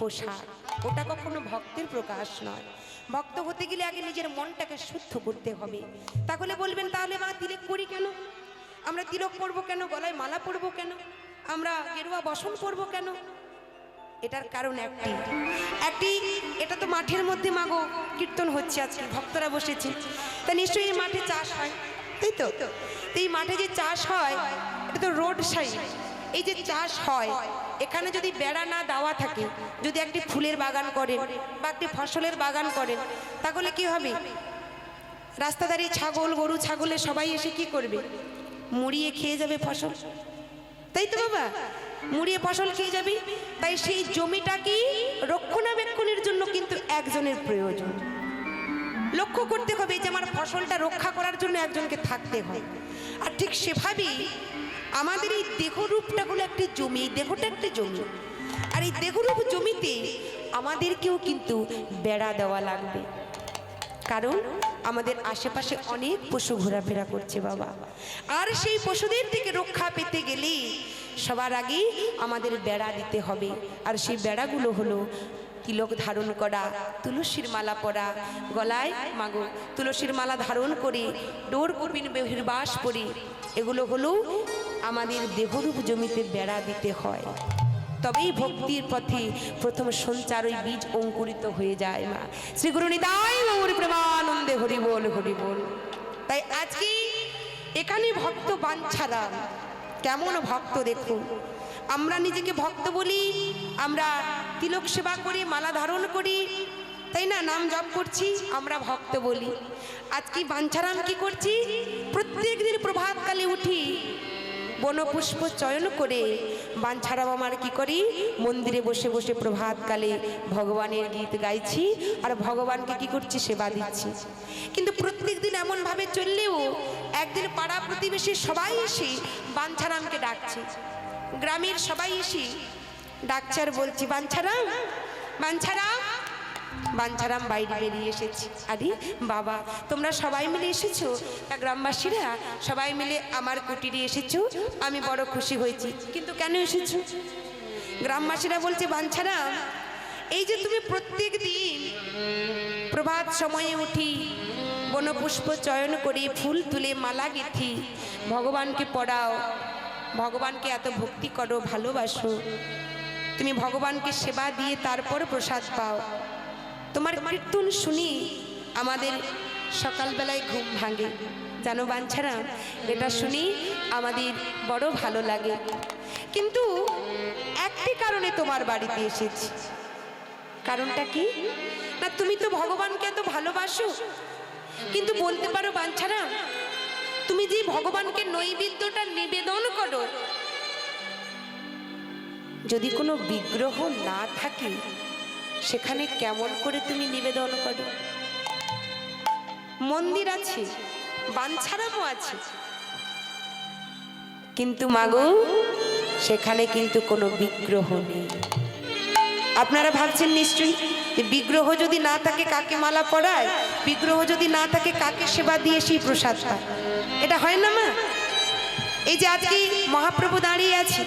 পোশাক, ওটা কখনো ভক্তের প্রকাশ নয়। ভক্ত হতে গেলে আগে নিজের মনটাকে শুদ্ধ করতে হবে। তাহলে বলবেন, তাহলে মা তিলক করি কেন? আমরা তিলক পরবো কেন? গলায় মালা পরবো কেন? আমরা গেরুয়া বসন পরবো কেন? এটার কারণ একটি এটা তো মাঠের মধ্যে মাগো কীর্তন হচ্ছে, আজকে ভক্তরা বসেছে, তা নিশ্চয়ই এই মাঠে চাষ হয়, তাই তো? এই মাঠে যে চাষ হয় এটা তো রোড সাইড। এই যে চাষ হয় এখানে যদি বেড়া না দেওয়া থাকে, যদি একটি ফুলের বাগান করেন বা একটি ফসলের বাগান করেন, তাহলে কি হবে? রাস্তাধারী ছাগল গরু ছাগলে সবাই এসে কি করবে? মুড়িয়ে খেয়ে যাবে ফসল, তাই তো বাবা? মুড়িয়ে ফসল খেয়ে যাবে। তাই সেই জমিটাকে রক্ষণাবেক্ষণের জন্য কিন্তু একজনের প্রয়োজন। লক্ষ্য করতে হবে যে আমার ফসলটা রক্ষা করার জন্য একজনকে থাকতে হয়। আর ঠিক সেভাবেই আমাদের এই দেহরূপটা হলো একটি জমি, দেহটা একটি জমি। আর এই দেহরূপ জমিতে আমাদেরকেও কিন্তু বেড়া দেওয়া লাগবে, কারণ আমাদের আশেপাশে অনেক পশু ঘোরাফেরা করছে বাবা। আর সেই পশুদের থেকে রক্ষা পেতে গেলে সবার আগে আমাদের বেড়া দিতে হবে। আর সেই বেড়াগুলো হলো তিলক ধারণ করা, তুলসীর মালা পরা, গলায় মাগো তুলসীর মালা ধারণ করে ডোর কপিন বহির্বাস পরে, এগুলো হলো আমাদের দেহরূপ জমিতে বেড়া দিতে হয়। তবেই ভক্তির পথে প্রথম সঞ্চার ওই বীজ অঙ্কুরিত হয়ে যায়। মা শ্রী গুরু নিতাই গৌর প্রেমানন্দে হরি বল হরি বল। তাই আজকে এখানে ভক্ত বাঞ্ছারাম, কেমন ভক্ত দেখুন। আমরা নিজেকে ভক্ত বলি, আমরা তিলক সেবা করি, মালা ধারণ করি, তাই না? নাম জপ করছি, আমরা ভক্ত বলি। আজকে বাঞ্ছারাম কি করছি? প্রত্যেক দিন প্রভাতকালে উঠি বনপুষ্প চয়ন করে বাঞ্ছারাম আমার কি করি? মন্দিরে বসে বসে প্রভাতকালে ভগবানের গীত গাইছি আর ভগবানকে কি করছি? সেবা দিচ্ছি। কিন্তু প্রত্যেক দিন এমনভাবে চললেও একদিন পাড়া প্রতিবেশী সবাই এসে বাঞ্ছারামকে ডাকছে, গ্রামের সবাই এসে ডাকছে আর বলছি, বাঞ্ছারাম বাঞ্ছারাম। বাঞ্ছারাম বাইরে বেরিয়ে এসেছি। আরে বাবা, তোমরা সবাই মিলে এসেছো? গ্রামবাসীরা সবাই মিলে আমার কুটিরে এসেছো, আমি বড় খুশি হয়েছি। কিন্তু কেন এসেছো? গ্রামবাসীরা বলছে, বাঞ্ছারাম, এই যে তুমি প্রত্যেক দিন প্রভাত সময়ে উঠি বনপুষ্প চয়ন করে ফুল তুলে মালা গেঁথি ভগবানকে পড়াও, ভগবানকে এত ভক্তি করো, ভালোবাসো, তুমি ভগবানকে সেবা দিয়ে তারপর প্রসাদ পাও, তোমার কীর্তন শুনি আমাদের সকালবেলায় ঘুম ভাঙে। জানো বাঞ্ছারাম, এটা শুনি আমাদের বড় ভালো লাগে। কিন্তু একটি কারণে তোমার বাড়িতে এসেছি। কারণটা কি? না, তুমি তো ভগবানকে এত ভালোবাসো, কিন্তু বলতে পারো বাঞ্ছারাম, তুমি যে ভগবানকে নৈবেদ্যটা নিবেদন করো, যদি কোনো বিগ্রহ না থাকে সেখানে কেমন করে তুমি নিবেদন করো? মন্দির আছে, বাঞ্ছারামও আছে, কিন্তু মাগো সেখানে কিন্তু কোনো বিগ্রহ নেই। আপনারা ভাবছেন নিশ্চয়ই যে বিগ্রহ যদি না থাকে কাকে মালা পরায়, বিগ্রহ যদি না থাকে কাকে সেবা দিয়ে সেই প্রসাদ পায়? এটা হয় না মা। এই যে আজকে মহাপ্রভু দাঁড়িয়ে আছে,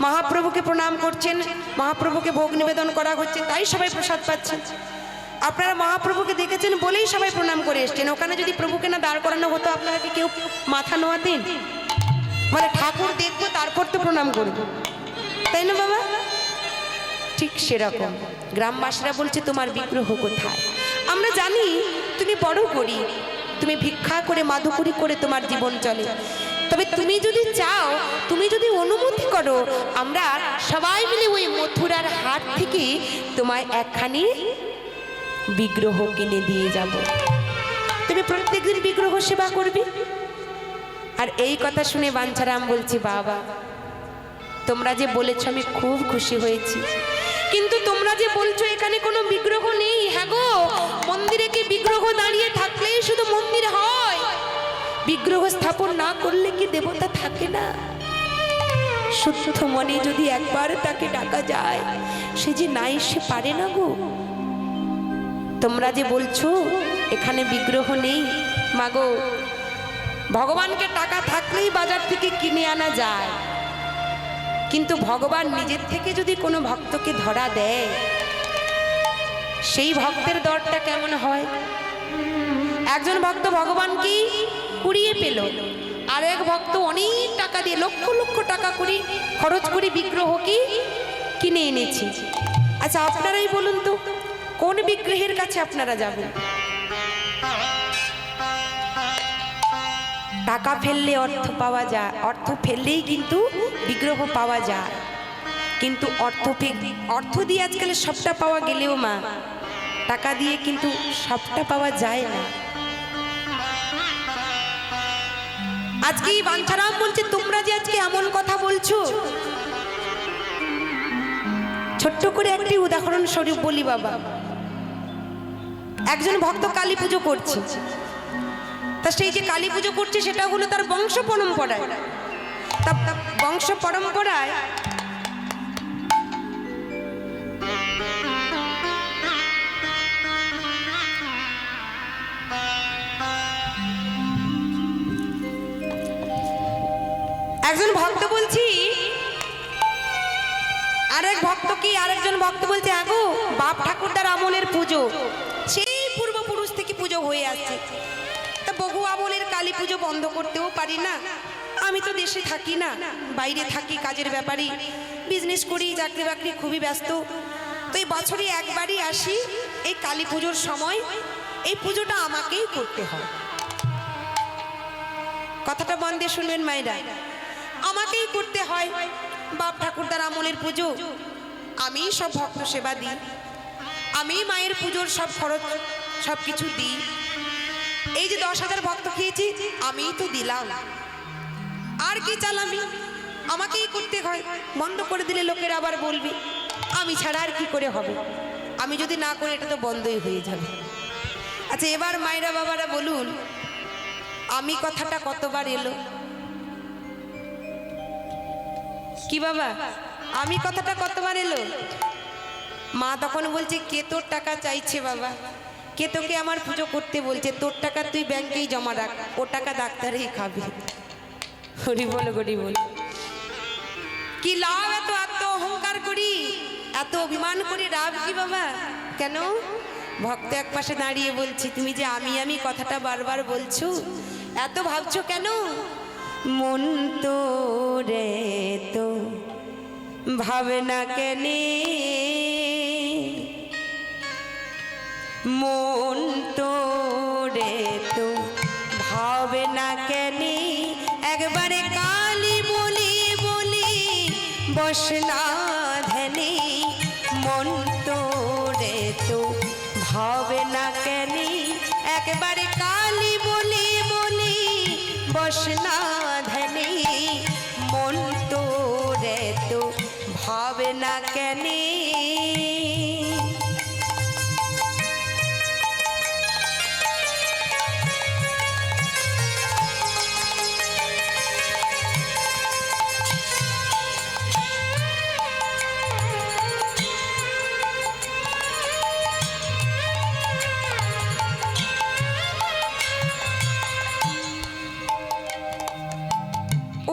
মহাপ্রভুকে প্রণাম করছেন, মহাপ্রভুকে ভোগ নিবেদন করা হচ্ছে, তাই সবাই প্রসাদ পাচ্ছেন। আপনারা মহাপ্রভুকে দেখেছেন বলেই সবাই প্রণাম করে এসছেন। ওখানে যদি প্রভুকে না দাঁড় করানো হতো, আপনারা কি কেউ মাথা নোয়াতেন? মানে ঠাকুর দেখবো তারপর তো প্রণাম করবো, তাই না বাবা? ঠিক সেরকম গ্রামবাসীরা বলছে, তোমার বিগ্রহ কোথায়? আমরা জানি তুমি বড় গরিব, তুমি ভিক্ষা করে মাধুকরী করে তোমার জীবন চলে, তবে তুমি যদি চাও, তুমি যদি অনুমতি করো, আমরা সবাই মিলে ওই মথুরার হাট থেকে তোমায় একখানি বিগ্রহ কিনে দিয়ে যাব, তুমি প্রত্যেকদিন বিগ্রহ সেবা করবে। আর এই কথা শুনে বাঞ্ছারাম বলছি, বাবা তোমরা যে বলেছো আমি খুব খুশি হয়েছি, কিন্তু তোমরা যে বলছো এখানে কোনো বিগ্রহ নেই, হ্যাঁ গো, মন্দিরে কি বিগ্রহ দাঁড়িয়ে থাকলেই শুধু মন্দির হয়? বিগ্রহ স্থাপন না করলে কি দেবতা থাকে না? শুদ্ধ মনে যদি একবার তাকে ডাকা যায়, সে যে না এসে পারে না গো। তোমরা যে বলছো এখানে বিগ্রহ নেই, মাগো ভগবানকে টাকা থাকলেই বাজার থেকে কিনে আনা যায়, কিন্তু ভগবান নিজের থেকে যদি কোনো ভক্তকে ধরা দেয়, সেই ভক্তের দরটা কেমন হয়। একজন ভক্ত ভগবানকে কুড়িয়ে পেল, আর এক ভক্ত অনেক টাকা দিয়ে লক্ষ লক্ষ টাকা করে খরচ করে বিগ্রহকে কিনে এনেছে। আচ্ছা আপনারাই বলুন তো, কোন বিগ্রহের কাছে আপনারা যাবেন? টাকা ফেললে অর্থ পাওয়া যায়, অর্থ ফেললেই কিন্তু বিগ্রহ পাওয়া যায়, কিন্তু অর্থ দিয়ে আজকাল সবটা পাওয়া গেলেও মা, টাকা দিয়ে কিন্তু সবটা পাওয়া যায় না। আজকে বাঞ্ছারাম বলছে, তোমরা যে আজকে এমন কথা বলছো, ছোট্ট করে একটি উদাহরণ স্বরূপ বলি বাবা। একজন ভক্ত কালী পুজো করছে, তা সেই যে কালী পুজো করছে সেটা হলো তার বংশ পরম্পরায়। তা বংশ পরম্পরায় একজন ভক্ত বলছি, আরেক ভক্ত কি আরেকজন ভক্ত বলছে, আগো বাপ ঠাকুরদার আমলের পুজো, সেই পূর্বপুরুষ থেকে পুজো হয়ে আসছে, তা বহু আমলের কালী পুজো বন্ধ করতেও পারি না। আমি তো দেশে থাকি না, বাইরে থাকি, কাজের ব্যাপারে বিজনেস করি, চাকরি বাকরি খুবই ব্যস্ত, তো এই বছরে একবারই আসি, এই কালী পুজোর সময় এই পুজোটা আমাকেই করতে হয়। কথাটা মন দিয়ে শুনবেন মায়েরা, আমাকেই করতে হয়। বাপ ঠাকুরদার আমলের পুজো, আমি সব ভক্ত সেবা দিই, আমি মায়ের পুজোর সব খরচ সব কিছু দিই। এই যে 10,000 ভক্ত খেয়েছি আমিই তো দিলাম, আর কি চালামি, আমাকেই করতে হয়। বন্ধ করে দিলে লোকের আবার বলবে, আমি ছাড়া আর কি করে হবে, আমি যদি না করে এটা তো বন্ধই হয়ে যাবে। আচ্ছা এবার মায়েরা বাবারা বলুন, আমি কথাটা কতবার এলো? কি বাবা, আমি কথাটা কতবার এলো? মা তখন বলছে, কে তোর টাকা চাইছে বাবা, কে তোকে আমার পুজো করতে বলছে, তোর টাকা তুই ব্যাংকেই জমা রাখ, ও টাকা ডাক্তারেই খাবি। হরি বল গরি বল, কি লাভ এত আত্ম অহংকার করি, এত অভিমান করি, লাভ কি বাবা? কেন? ভক্ত এক পাশে দাঁড়িয়ে বলছি, তুমি যে আমি কথাটা বারবার বলছো, এত ভাবছো কেন? মন তো রে তো ভাবে না কেনে, মন তো রে তো ভাবে না কেনে, একবারে কালী বলি বলি বসনা ধ্যানে, মন তো রে তো ভাবে না কেনে, একবারে কালী বলি বলি বসনা ধ্যানে, মন তো রে তো ভাবে না কেনে।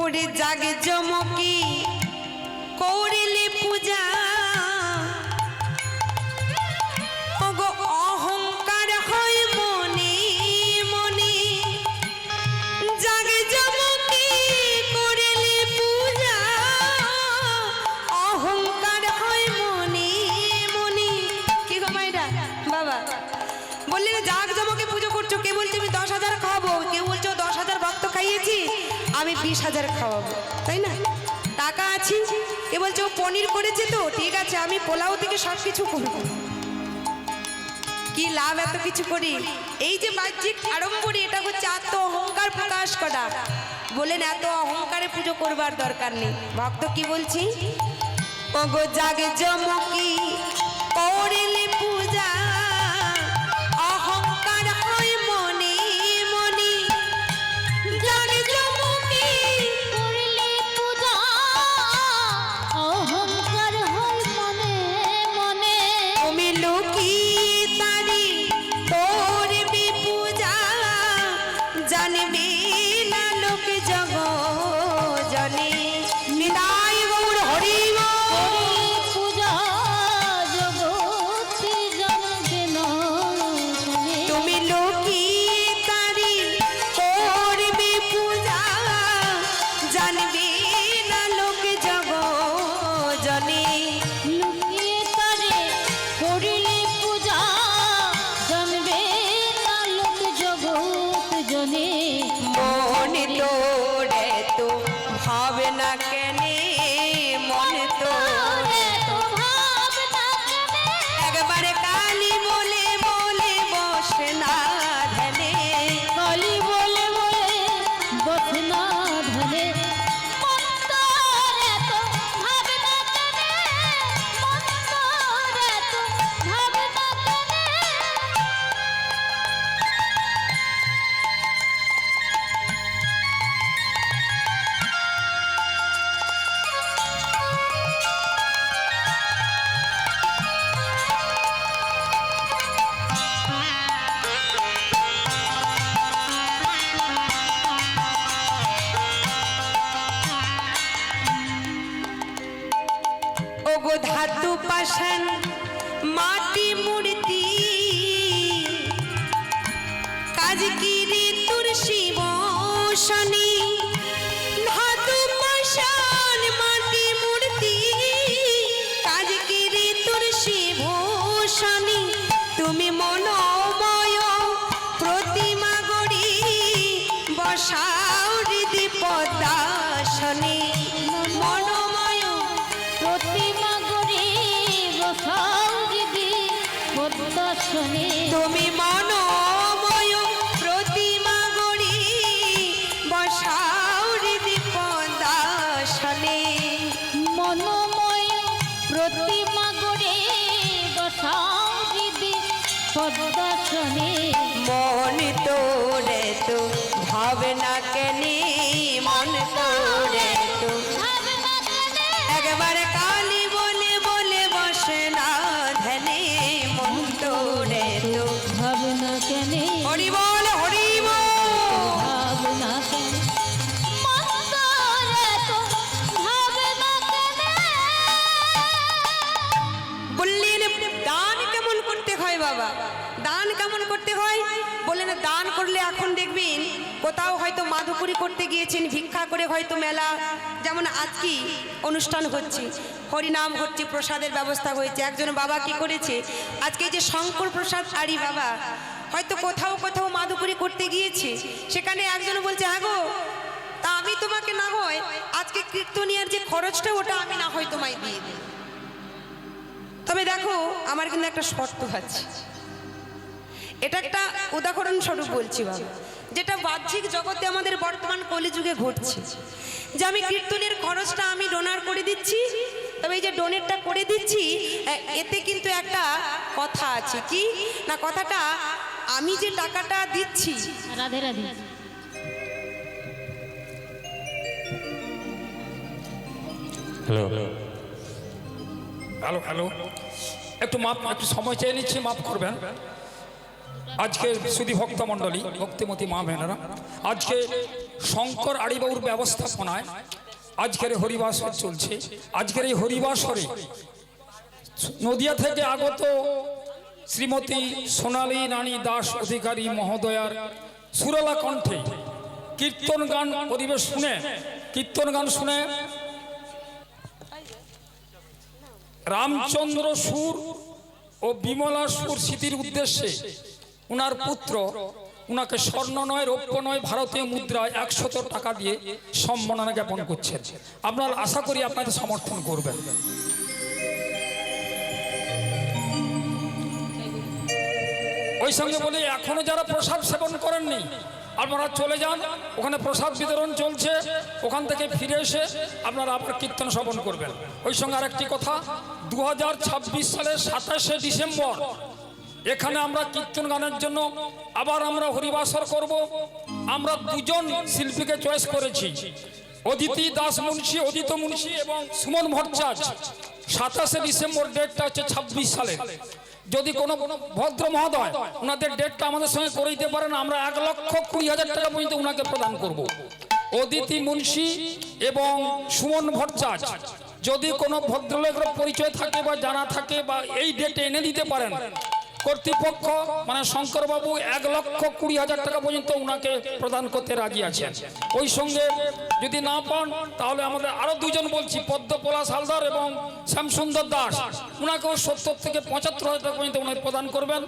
ওরে জাগে জমকি করিলে পূজা, ওগো অহংকার হয় মনে মনে, জাগে জমকি করিলে পূজা, অহংকার হয় মনে মনে। কি গো মাইরা বাবা বললেন জাগ জমকে পুজো করছো, কে বলছে আমি 10,000 খাওয়াবো, কেউ বলছো 10,000 ভক্ত খাইয়েছি আমি 20,000 খাওয়াবো, তাই না? টাকা আছে, কে বলছে ও পনির করেছে তো ঠিক আছে আমি পোলাও থেকে সব কিছু করবো। কি লাভ এত কিছু করি? এই যে বাহ্যিক আড়ম্বরী, এটা হচ্ছে আত্ম অহংকার প্রকাশ করা। বলেন এত অহংকারে পুজো করবার দরকার নেই। ভক্ত কি বলছি, ওগো জাগে জমকি করিলে পূজা, অহংকার হয় মনে মনে, জাগে জমকি করিলে পূজা, অহংকার হয় মনে মনে, তুমি লোকি তারি করবি পূজা, জানবি না লোক জগ জনে। নিতাই গৌর হরি পাষাণ মাটি মূর্তি কাজ কি রে তোর শিব শনি ধাতু পাষাণ মাটি মূর্তি কাজ কি রে তোর শিব শনি তুমি মনোময় প্রতিমা গড়ি বসাও হৃদি পদ্মাসনে মনোময় প্রতিমা গড়ে বসাও দিদি পদ্মাসনে তুমি মনোময় প্রতিমা গড়ি বসাও হৃদি পদ্মাসনে মনোময় প্রতিমা গড়ে বসাও দিদি পদ্মাসনে মন তোরে তো ভাবনা কেনে মন তোরে তো ভাবনা কেনে একবার কালী বলে বলে বসে না ধ্যানে মন তোরে তো ভাবনা কেনে হরি বল হরি বল ভাবনা কেনে মন্তরে তো ভাবনা কেনে বললেন দান কেমন করতে হয় বাবা দান কেমন করতে হয় বললেন দান করলে এখন দেখবেন কোথাও হয়তো মাধুপুরি করতে গিয়েছেন ভিক্ষা করে হয়তো মেলা যেমন আজকে অনুষ্ঠান হচ্ছে হরিনাম হচ্ছে প্রসাদের ব্যবস্থা হয়েছে একজন বাবা কি করেছে আজকে এই যে শঙ্কর প্রসাদ আরি বাবা হয়তো কোথাও কোথাও মাধুপুরি করতে গিয়েছে সেখানে একজন বলছে হ্যাঁ গো তা আমি তোমাকে না হয় আজকে কীর্তনিয়ার যে খরচটা ওটা আমি না হয় তোমায় দিয়ে দিই তবে দেখো আমার কিন্তু একটা শর্ত আছে এটা একটা উদাহরণ স্বরূপ বলছি বাবা যেটা বাহ্যিক জগতে আমাদের বর্তমান কলিযুগে ঘটছে যে আমি কীর্তনের খরচটা আমি ডোনার করে দিচ্ছি তবে এই যে ডোনেটটা করে দিচ্ছি এতে কিন্তু একটা কথা আছে কি না কথাটা আমি যে টাকাটা দিচ্ছি Radhe Radhe hello hello hello একটু মাপ একটু সময় চেয়ে নিচ্ছি মাফ করবেন আজকে সুধী ভক্ত মণ্ডলী ভক্তিমতী মা বোনেরা আজকে শঙ্কর আড়িবাবুর ব্যবস্থাপনায় আজকের হরিবাসর চলছে আজকের এই হরিবাসরে নদিয়া থেকে আগত শ্রীমতী সোনালী রানী দাস অধিকারী মহোদয়ার সুরলা কণ্ঠে কীর্তন গান পরিবেশ শুনে কীর্তন গান শুনে রামচন্দ্র সুর ও বিমলা সুর স্মৃতির উদ্দেশ্যে উনার পুত্র উনাকে স্বর্ণ নয় রৌপ্য নয় ভারতীয় মুদ্রায় 100 টাকা দিয়ে সম্মাননা জ্ঞাপন করছেন আপনারা আশা করি আপনাদের সমর্থন করবেন ওই সঙ্গে বলি এখনো যারা প্রসাদ সেবন করেননি আপনারা চলে যান ওখানে প্রসাদ বিতরণ চলছে ওখান থেকে ফিরে এসে আপনারা আবার কীর্তন শ্রবণ করবেন ওই সঙ্গে আরেকটি কথা 2026 সালের 27শে ডিসেম্বর এখানে আমরা কীর্তন গানের জন্য আবার আমরা হরিবাসর করব আমরা দুজন শিল্পীকে চয়েস করেছি অদিতি দাস মুন্সি অদিত মুন্সি এবং সুমন ভট্টাচার্য 27শে ডিসেম্বর ডেটটা হচ্ছে 26 সালে যদি কোনো ভদ্র মহোদয় ওনাদের ডেটটা আমাদের সঙ্গে করে দিতে পারেন আমরা 1,20,000 টাকা পর্যন্ত ওনাকে প্রদান করব অদিতি মুন্সি এবং সুমন ভট্টাচার্য যদি কোনো ভদ্রলোকের পরিচয় থাকে বা জানা থাকে বা এই ডেটে এনে দিতে পারেন কর্তৃপক্ষ মানে শঙ্করবাবু 1,20,000 টাকা পর্যন্ত ওনাকে প্রদান করতে রাজি আছেন ওই সঙ্গে যদি না পান তাহলে আমাদের আরো দুজন বলছি পদ্মপলাশ হালদার এবং শ্যামসুন্দর দাস ওনাকেও 70 থেকে 75,000 টাকা পর্যন্ত উনি প্রদান করবেন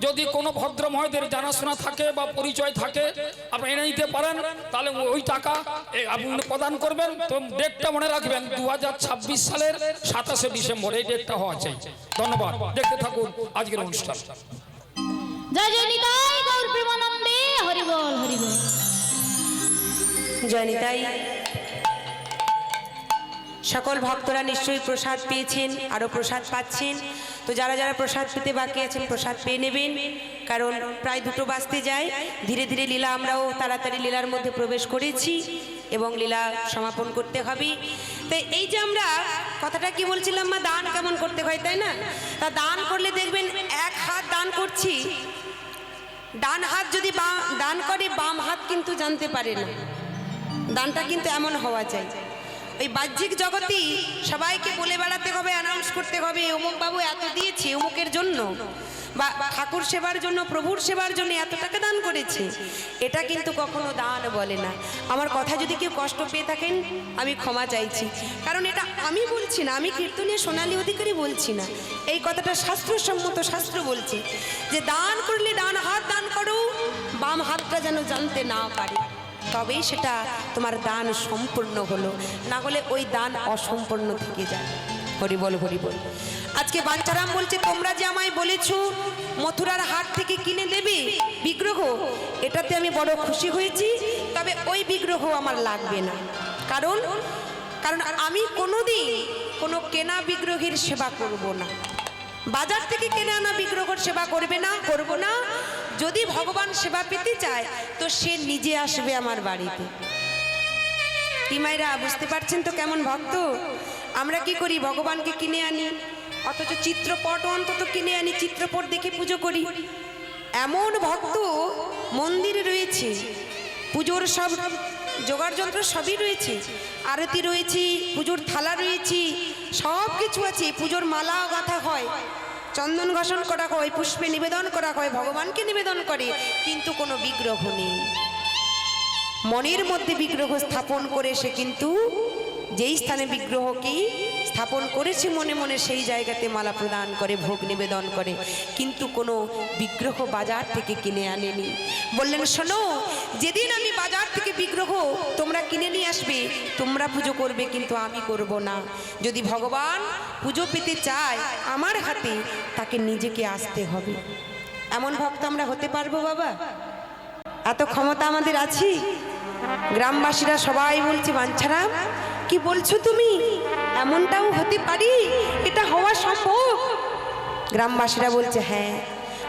যদি কোনো ভদ্র মহোদয়ের জানাশোনা থাকে বা পরিচয় থাকে আপনি এনে দিতে পারেন তাহলে ওই টাকা আপনি প্রদান করবেন তো ডেটটা মনে রাখবেন 2026 সালের 27শে ডিসেম্বর এই ডেটটা হওয়া চাই ধন্যবাদ দেখতে থাকুন আজকের অনুষ্ঠান জয় জয় নিতাই গৌর প্রেমানন্দে হরি বল হরি বল জয় নিতাই সকল ভক্তরা নিশ্চয়ই প্রসাদ পেয়েছেন আরও প্রসাদ পাচ্ছেন তো যারা যারা প্রসাদ পেতে বাকি আছেন প্রসাদ পেয়ে নেবেন কারণ প্রায় 2টো বাজতে যায় ধীরে ধীরে লীলা আমরাও তাড়াতাড়ি লীলার মধ্যে প্রবেশ করেছি এবং লীলা সমাপন করতে হবে তো এই যে আমরা কথাটা কি বলছিলাম মা দান কেমন করতে হয় তাই না তা দান করলে দেখবেন এক হাত দান করছি ডান হাত যদি দান করে বাম হাত কিন্তু জানতে পারে না দানটা কিন্তু এমন হওয়া চাই ওই বাহ্যিক জগতেই সবাইকে বলে বেড়াতে হবে, অ্যানাউন্স করতে হবে অমুক বাবু এত দিয়েছে অমুকের জন্য, বা ঠাকুর সেবার জন্য, প্রভুর সেবার জন্য এত টাকা দান করেছে। এটা কিন্তু কখনো দান বলে না। আমার কথা যদি কেউ কষ্ট পেয়ে থাকেন আমি ক্ষমা চাইছি, কারণ এটা আমি বলছি না, আমি কীর্তনীয় সোনালী অধিকারী বলছি না, এই কথাটা শাস্ত্রসম্মত, শাস্ত্র বলছে যে দান করলে ডান হাত দান করো, বাম হাতটা যেন জানতে না পারে, তবেই সেটা তোমার দান সম্পূর্ণ হলো, না হলে ওই দান অসম্পূর্ণ থেকে যায়। হরি বল, হরি বল। আজকে বাঞ্ছারাম বলছে তোমরা যে আমায় বলেছো মথুরার হাট থেকে কিনে দেবে বিগ্রহ, এটাতে আমি বড় খুশি হয়েছি, তবে ওই বিগ্রহ আমার লাগবে না। কারণ কারণ আমি কোনোদিন কোনো কেনা বিগ্রহের সেবা করব না, বাজার থেকে কিনে আনা বিগ্রহের সেবা করব না। যদি ভগবান সেবা পেতে চায় তো সে নিজে আসবে আমার বাড়িতে। কি মায়েরা বুঝতে পারছেন তো কেমন ভক্ত? আমরা কি করি, ভগবানকে কিনে আনি, অথচ চিত্রপট অন্তত কিনে আনি, চিত্রপট দেখে পুজো করি। এমন ভক্ত মন্দিরে রয়েছে, পুজোর সব জোগাড় যন্ত্র সবই রয়েছে, আরতি রয়েছে, পুজোর থালা রয়েছে, সব কিছু আছে, পুজোর মালা গাঁথা হয়, চন্দন ঘষণ করা হয়, পুষ্পে নিবেদন করা হয়, ভগবানকে নিবেদন করে, কিন্তু কোনো বিগ্রহ নেই। মনের মধ্যে বিগ্রহ স্থাপন করে সে কিন্তু যেই স্থানে বিগ্রহকেই স্থাপন করেছে মনে মনে সেই জায়গাতে মালা প্রদান করে, ভোগ নিবেদন করে, কিন্তু কোনো বিগ্রহ বাজার থেকে কিনে আনেনি। বললেন শোনো, যেদিন আমি বাজার থেকে বিগ্রহ তোমরা কিনে নিয়ে আসবে তোমরা পুজো করবে, কিন্তু আমি করব না। যদি ভগবান পুজো পেতে চায় আমার হাতে, তাকে নিজেকে আসতে হবে। এমন ভক্ত আমরা হতে পারবো বাবা? এত ক্ষমতা আমাদের আছে? গ্রামবাসীরা সবাই বলছে বাঞ্ছারাম কি বলছো তুমি, এমনটাও হতে পারি, এটা হওয়া সম্ভব? গ্রামবাসীরা বলছে হ্যাঁ,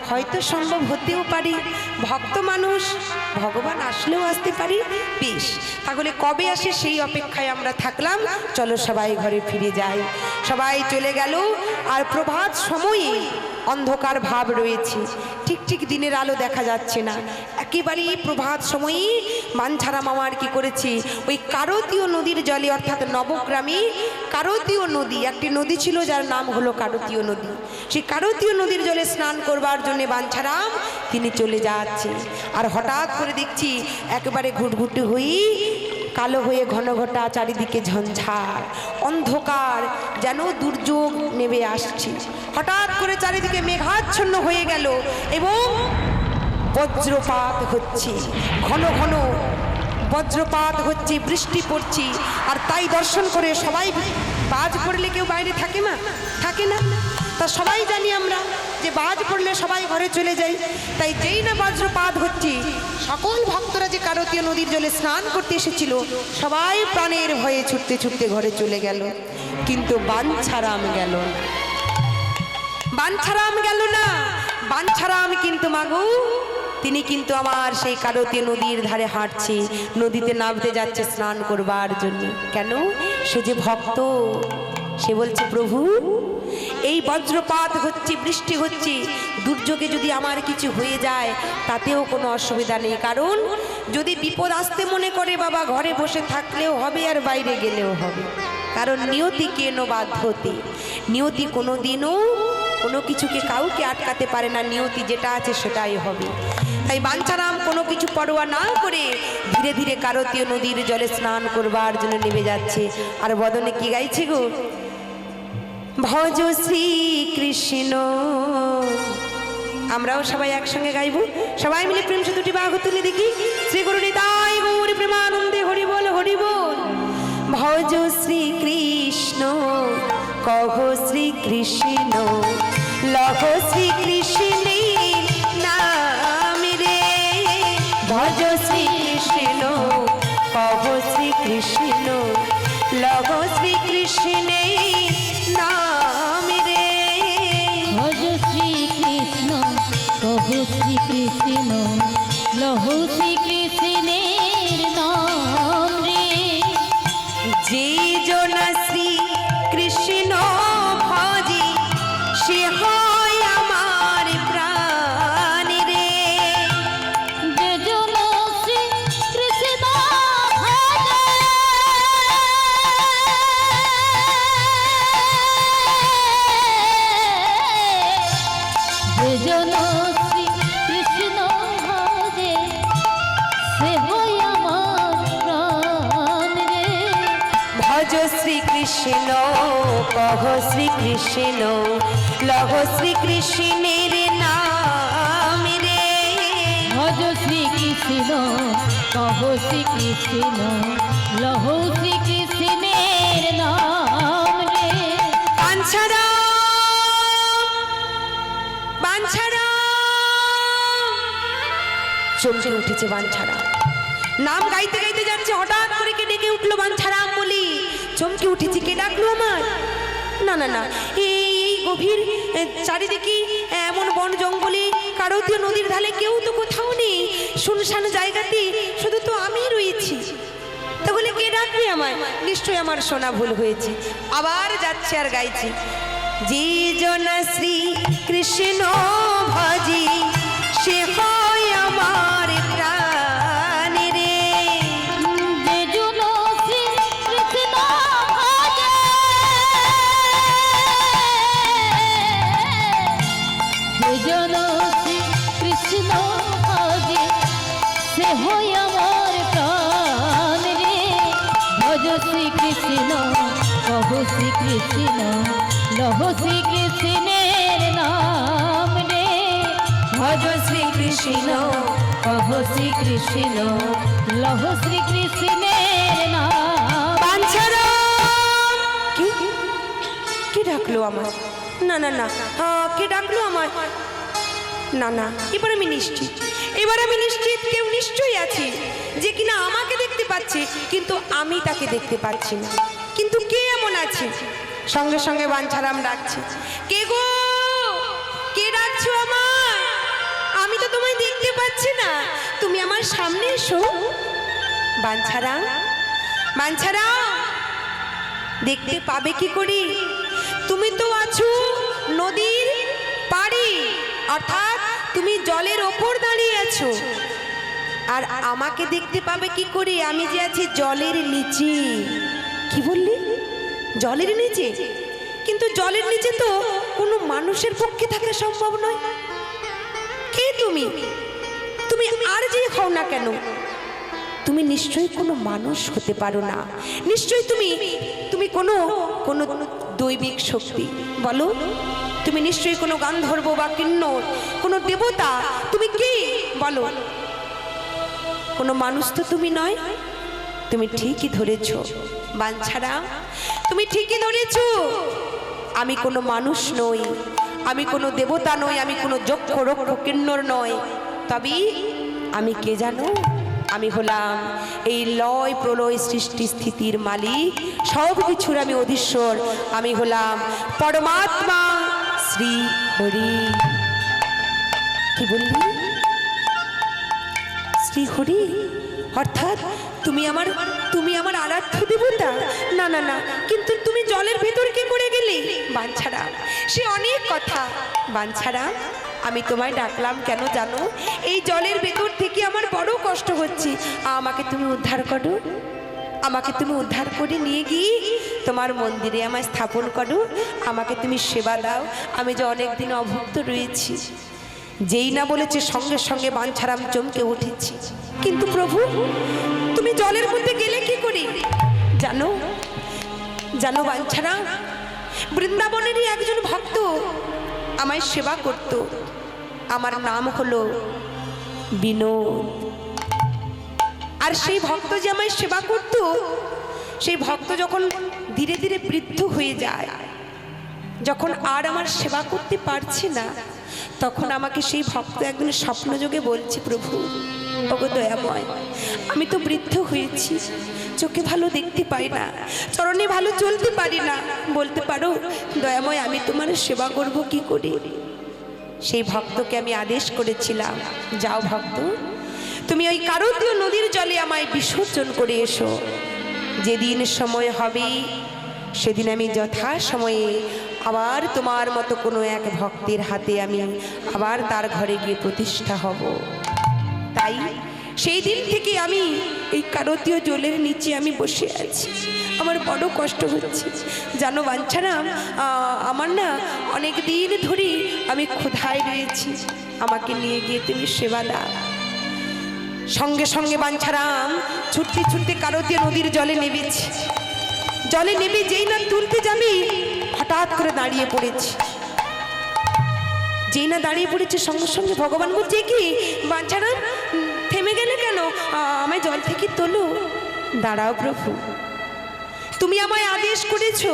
হয়তো সম্ভব হতেও পারি, ভক্ত মানুষ, ভগবান আসলেও আসতে পারি। বেশ, তাহলে কবে আসে সেই অপেক্ষায় আমরা থাকলাম, চলো সবাই ঘরে ফিরে যাই। সবাই চলে গেল, আর প্রভাত সময়ে অন্ধকার ভাব রয়েছে, ঠিক ঠিক দিনের আলো দেখা যাচ্ছে না। একেবারেই প্রভাত সময়ে বাঞ্ছারাম আমার কি করেছে, ওই কারতীয় নদীর জলে, অর্থাৎ নবগ্রামে কারতীয় নদী, একটি নদী ছিল যার নাম হলো কারতীয় নদী, সেই কারতীয় নদীর জলে স্নান করবার জন্য বাঞ্ছারাম তিনি চলে যাচ্ছে। আর হঠাৎ করে দেখছি একেবারে ঘুটঘুটে হয়ে কালো হয়ে ঘন ঘটা, চারিদিকে ঝঞ্ঝার অন্ধকার, যেন দুর্যোগ নেমে আসছে। হঠাৎ করে চারিদিকে মেঘাচ্ছন্ন হয়ে গেল এবং বজ্রপাত হচ্ছে, ঘন ঘন বজ্রপাত হচ্ছে, বৃষ্টি পড়ছে। আর তাই দর্শন করে সবাই, বাজ পড়লে কেউ বাইরে থাকে না, থাকে না, তা সবাই জানি আমরা যে বাজ পড়লে সবাই ঘরে চলে যায়। তাই যেই না বজ্রপাত হচ্ছে, সকল ভক্তরা যে কারতীয় নদীর জলে স্নান করতে এসেছিল সবাই প্রাণের ভয়ে ছুটতে ছুটতে ঘরে চলে গেল, কিন্তু বাঞ্ছারাম গেল না। বাঞ্ছারাম গেল না, বাঞ্ছারাম কিন্তু মাগো তিনি কিন্তু আমার সেই কারতীয় নদীর ধারে হাঁটছে, নদীতে নামতে যাচ্ছে স্নান করবার জন্য। কেন? সে যে ভক্ত, সে বলছে প্রভু এই বজ্রপাত হচ্ছে, বৃষ্টি হচ্ছে, দুর্যোগে যদি আমার কিছু হয়ে যায় তাতেও কোনো অসুবিধা নেই, কারণ যদি বিপদ আসতে মনে করে বাবা ঘরে বসে থাকলেও হবে আর বাইরে গেলেও হবে, কারণ নিয়তি কেন বাধ্যতে, নিয়তি কোনো দিনও কোনো কিছুকে কাউকে আটকাতে পারে না, নিয়তি যেটা আছে সেটাই হবে। তাই বাঞ্ছারাম কোনো কিছু পরোয়া না করে ধীরে ধীরে কারতীয় নদীর জলে স্নান করবার জন্য নেমে যাচ্ছে। আর বদনে কি গাইছে গো, ভজ শ্রী কৃষ্ণ। আমরাও সবাই একসঙ্গে গাইব, সবাই মিলে প্রেম সে দুটি বাহু তুলে দেখি, শ্রী গুরু নিতাই গৌর প্রেমানন্দে হরি বল, হরি বল। ভজ শ্রী কৃষ্ণ, কহ শ্রী কৃষ্ণ, লহ শ্রী কৃষ্ণের নাম রে। ভজ শ্রী কৃষ্ণ, কহ শ্রী কৃষ্ণ, লহ শ্রী কৃষ্ণের নাম রে। ভজ শ্রী কৃষ্ণ, কহ শ্রী কৃষ্ণ, লহ শ্রী কৃষ্ণের নাম রে। যে জনা শ্রী কৃষ্ণ ভজে সে হয় আমার প্রাণ রে। যে জন শ্রী কৃষ্ণ ভজে জন শ্রী কৃষ্ণ ভজে সে হই আমার প্রাণ রে। ভজ শ্রীকৃষ্ণ কহ শ্রীকৃষ্ণ লহ শ্রীকৃষ্ণের নাম রে। ভজ শ্রীকৃষ্ণ কহ শ্রীকৃষ্ণ লহ শ্রীকৃষ্ণের নাম রে। বাঞ্ছারা বাঞ্ছারা চমকে উঠেছে বাঞ্ছারা, নাম গাইতে গাইতে যাচ্ছে, হঠাৎ করে কে ডেকে উঠলো বাঞ্ছারাম বলি। চমকে উঠেছি, কে ডাকলো আমার? না না না, এই গভীর চারিদিকে এমন বন জঙ্গলে কারতীয় নদীর ধারে কেউ তো কোথাও নেই, শুনশান জায়গাতে শুধু তো আমিই রয়েছি। তাহলে কে ডাকবে আমায়? নিশ্চয়ই আমার শোনা ভুল হয়েছে। আবার যাচ্ছে আর গাইছি, যে জন শ্রী কৃষ্ণ ভজি সে হয় আমার প্রাণ রে। যে জন শ্রী কৃষ্ণ ভজে যে জন শ্রী কৃষ্ণ ভজে সে হই আমার প্রাণ রে। ভজ শ্রীকৃষ্ণ কহ শ্রীকৃষ্ণ লহ শ্রীকৃষ্ণের নাম রে। ভজ শ্রীকৃষ্ণ কহ শ্রীকৃষ্ণ লহ শ্রীকৃষ্ণের নাম। বাঞ্ছারা কি কে ডাকলো আমার? না না না, কে ডাকলো আমার? না না, এবার আমি নিশ্চিত, এবার আমি নিশ্চিত কেউ নিশ্চয়ই আছে যে কিনা আমাকে দেখতে পাচ্ছে, কিন্তু আমি তাকে দেখতে পাচ্ছি না। কিন্তু কে এমন আছে? সঙ্গে সঙ্গে বাঞ্ছারাম ডাকছে, কে গো, কে ডাকছো আমায়? আমি তো তোমায় দেখতে পাচ্ছি না, তুমি আমার সামনে এসো। বাঞ্ছারাম, বাঞ্ছারাম, দেখতে পাবে কি করি? তুমি তো আছো নদীর পাড়ে, অর্থাৎ তুমি জলের ওপর দাঁড়িয়ে আছো। আর আমাকে দেখতে পাবে কি করে? আমি যে আছি জলের নিচে। কি বললি? জলের নিচে? কিন্তু জলের নিচে তো কোনো মানুষের পক্ষে থাকা সম্ভব নয়। কে তুমি? তুমি আর যে হও না কেন, তুমি নিশ্চয়ই কোনো মানুষ হতে পারো না। নিশ্চয়ই তুমি কোনো দৈবিক শক্তি। বলো, তুমি নিশ্চয়ই কোনো গান্ধর্ব বা কিন্নর, কোনো দেবতা। তুমি কে বলো? কোনো মানুষ তো তুমি নয়। তুমি ঠিকই ধরেছ বাঞ্ছারা, তুমি ঠিকই ধরেছ। আমি কোনো মানুষ নই, আমি কোনো দেবতা নই, আমি কোনো যক্ষ রক্ষ কিন্নর নই। তবে আমি কে জানো? আমি হলাম এই লয় প্রলয় সৃষ্টি স্থিতির মালিক, সব কিছুর আমি অধীশ্বর। আমি হলাম পরমাত্মা শ্রী হরি। কি বললি? শ্রী হরি? অর্থাৎ তুমি আমার আরাধ্য দেবতা? না না না, কিন্তু তুমি জলের ভেতর কি করে গেলে? বাঞ্ছারা, সে অনেক কথা। বাঞ্ছারা, আমি তোমায় ডাকলাম কেন জানো? এই জলের ভেতর থেকে আমার বড় কষ্ট হচ্ছে। আমাকে তুমি উদ্ধার করো, আমাকে তুমি উদ্ধার করে নিয়ে গিয়ে তোমার মন্দিরে আমায় স্থাপন করো। আমাকে তুমি সেবা দাও, আমি যে অনেকদিন অভুক্ত রয়েছি। যেই না বলেছে সঙ্গে সঙ্গে বাঞ্ছারাম চমকে উঠেছি। কিন্তু প্রভু, তুমি জলের মধ্যে গেলে কি করে? জানো জানো বাঞ্ছারাম, বৃন্দাবনেরই একজন ভক্ত আমায় সেবা করত। আমার নাম হলো বিনোদ। আর সেই ভক্ত যে আমায় সেবা করত, সেই ভক্ত যখন ধীরে ধীরে বৃদ্ধ হয়ে যায়, যখন আর আমার সেবা করতে পারছে না, তখন আমাকে সেই ভক্ত একদিন স্বপ্নযোগে বলছে, প্রভু ওগো দয়াময়, আমি তো বৃদ্ধ হয়েছি, চোখে ভালো দেখতে পাই না, চরণে ভালো চলতে পারি না, বলতে পারো দয়াময় আমি তোমার সেবা করব কি করে? সেই ভক্তকে আমি আদেশ করেছিলাম, যাও ভক্ত, তুমি ওই কারতীয় নদীর জলে আমায় বিসর্জন করে এসো। যেদিন সময় হবে সেদিন আমি যথা সময়ে আবার তোমার মতো কোনো এক ভক্তের হাতে আমি আবার তার ঘরে গিয়ে প্রতিষ্ঠা হব। তাই সেই দিন থেকে আমি এই কারতীয় জলের নিচে আমি বসে আছি। আমার বড় কষ্ট হচ্ছে জানো বাঞ্ছারাম, আমার না অনেক দিন ধরে আমি ক্ষুধায় রয়েছি, আমাকে নিয়ে গিয়ে তুমি সেবা দাও। সঙ্গে সঙ্গে বাঞ্ছারাম ছুটতে ছুটতে কারোতিয়া নদীর জলে নেমেছে। জলে নেমে যেই না তুলতে যাবি, হঠাৎ করে দাঁড়িয়ে পড়েছে। যেই না দাঁড়িয়ে পড়েছে, সঙ্গে সঙ্গে ভগবান বলছে, কি বাঞ্ছারাম থেমে গেলে কেন? আমায় জল থেকে তোলো। দাঁড়াও প্রভু, তুমি আমায় আদেশ করেছো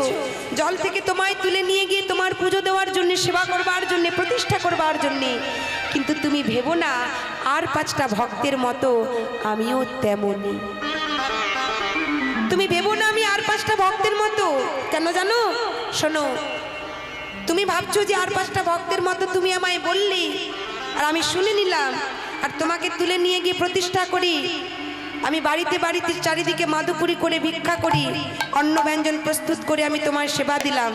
জল থেকে তোমায় তুলে নিয়ে গিয়ে তোমার পুজো দেওয়ার জন্য, সেবা করবার জন্য, প্রতিষ্ঠা করবার জন্য। কিন্তু তুমি ভেবো না আর 5টা ভক্তের মতো আমিও তেমনই। তুমি ভেবো না আমি আর 5টা ভক্তের মতো। কেন জানো? শোনো, তুমি ভাবছো যে আর 5টা ভক্তের মতো তুমি আমায় বললি, আর আমি শুনে নিলাম, আর তোমাকে তুলে নিয়ে গিয়ে প্রতিষ্ঠা করি। আমি বাড়িতে বাড়িতে চারিদিকে মাদুকুরি করে ভিক্ষা করি, অন্ন ব্যঞ্জন প্রস্তুত করে আমি তোমার সেবা দিলাম,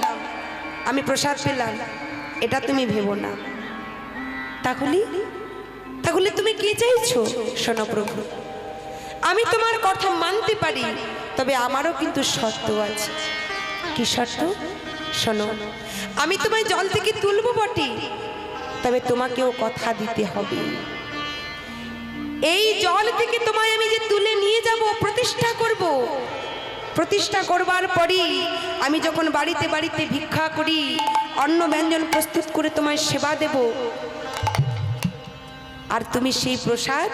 আমি প্রসাদ পেলাম, এটা তুমি ভেবো না। তাহলে তুমি কি চাইছো? শোনো প্রভু, আমি তোমার কথা মানতে পারি, তবে আমারও কিন্তু শর্ত আছে। কি শর্ত? শোনো, আমি তোমায় জল থেকে তুলবো বটে, তবে তোমাকেও কথা দিতে হবে। এই জল থেকে তোমায় আমি যে তুলে নিয়ে যাব, প্রতিষ্ঠা করব, প্রতিষ্ঠা করবার পরই আমি যখন বাড়িতে বাড়িতে ভিক্ষা করি, অন্ন ব্যঞ্জন প্রস্তুত করে তোমায় সেবা দেব, আর তুমি সেই প্রসাদ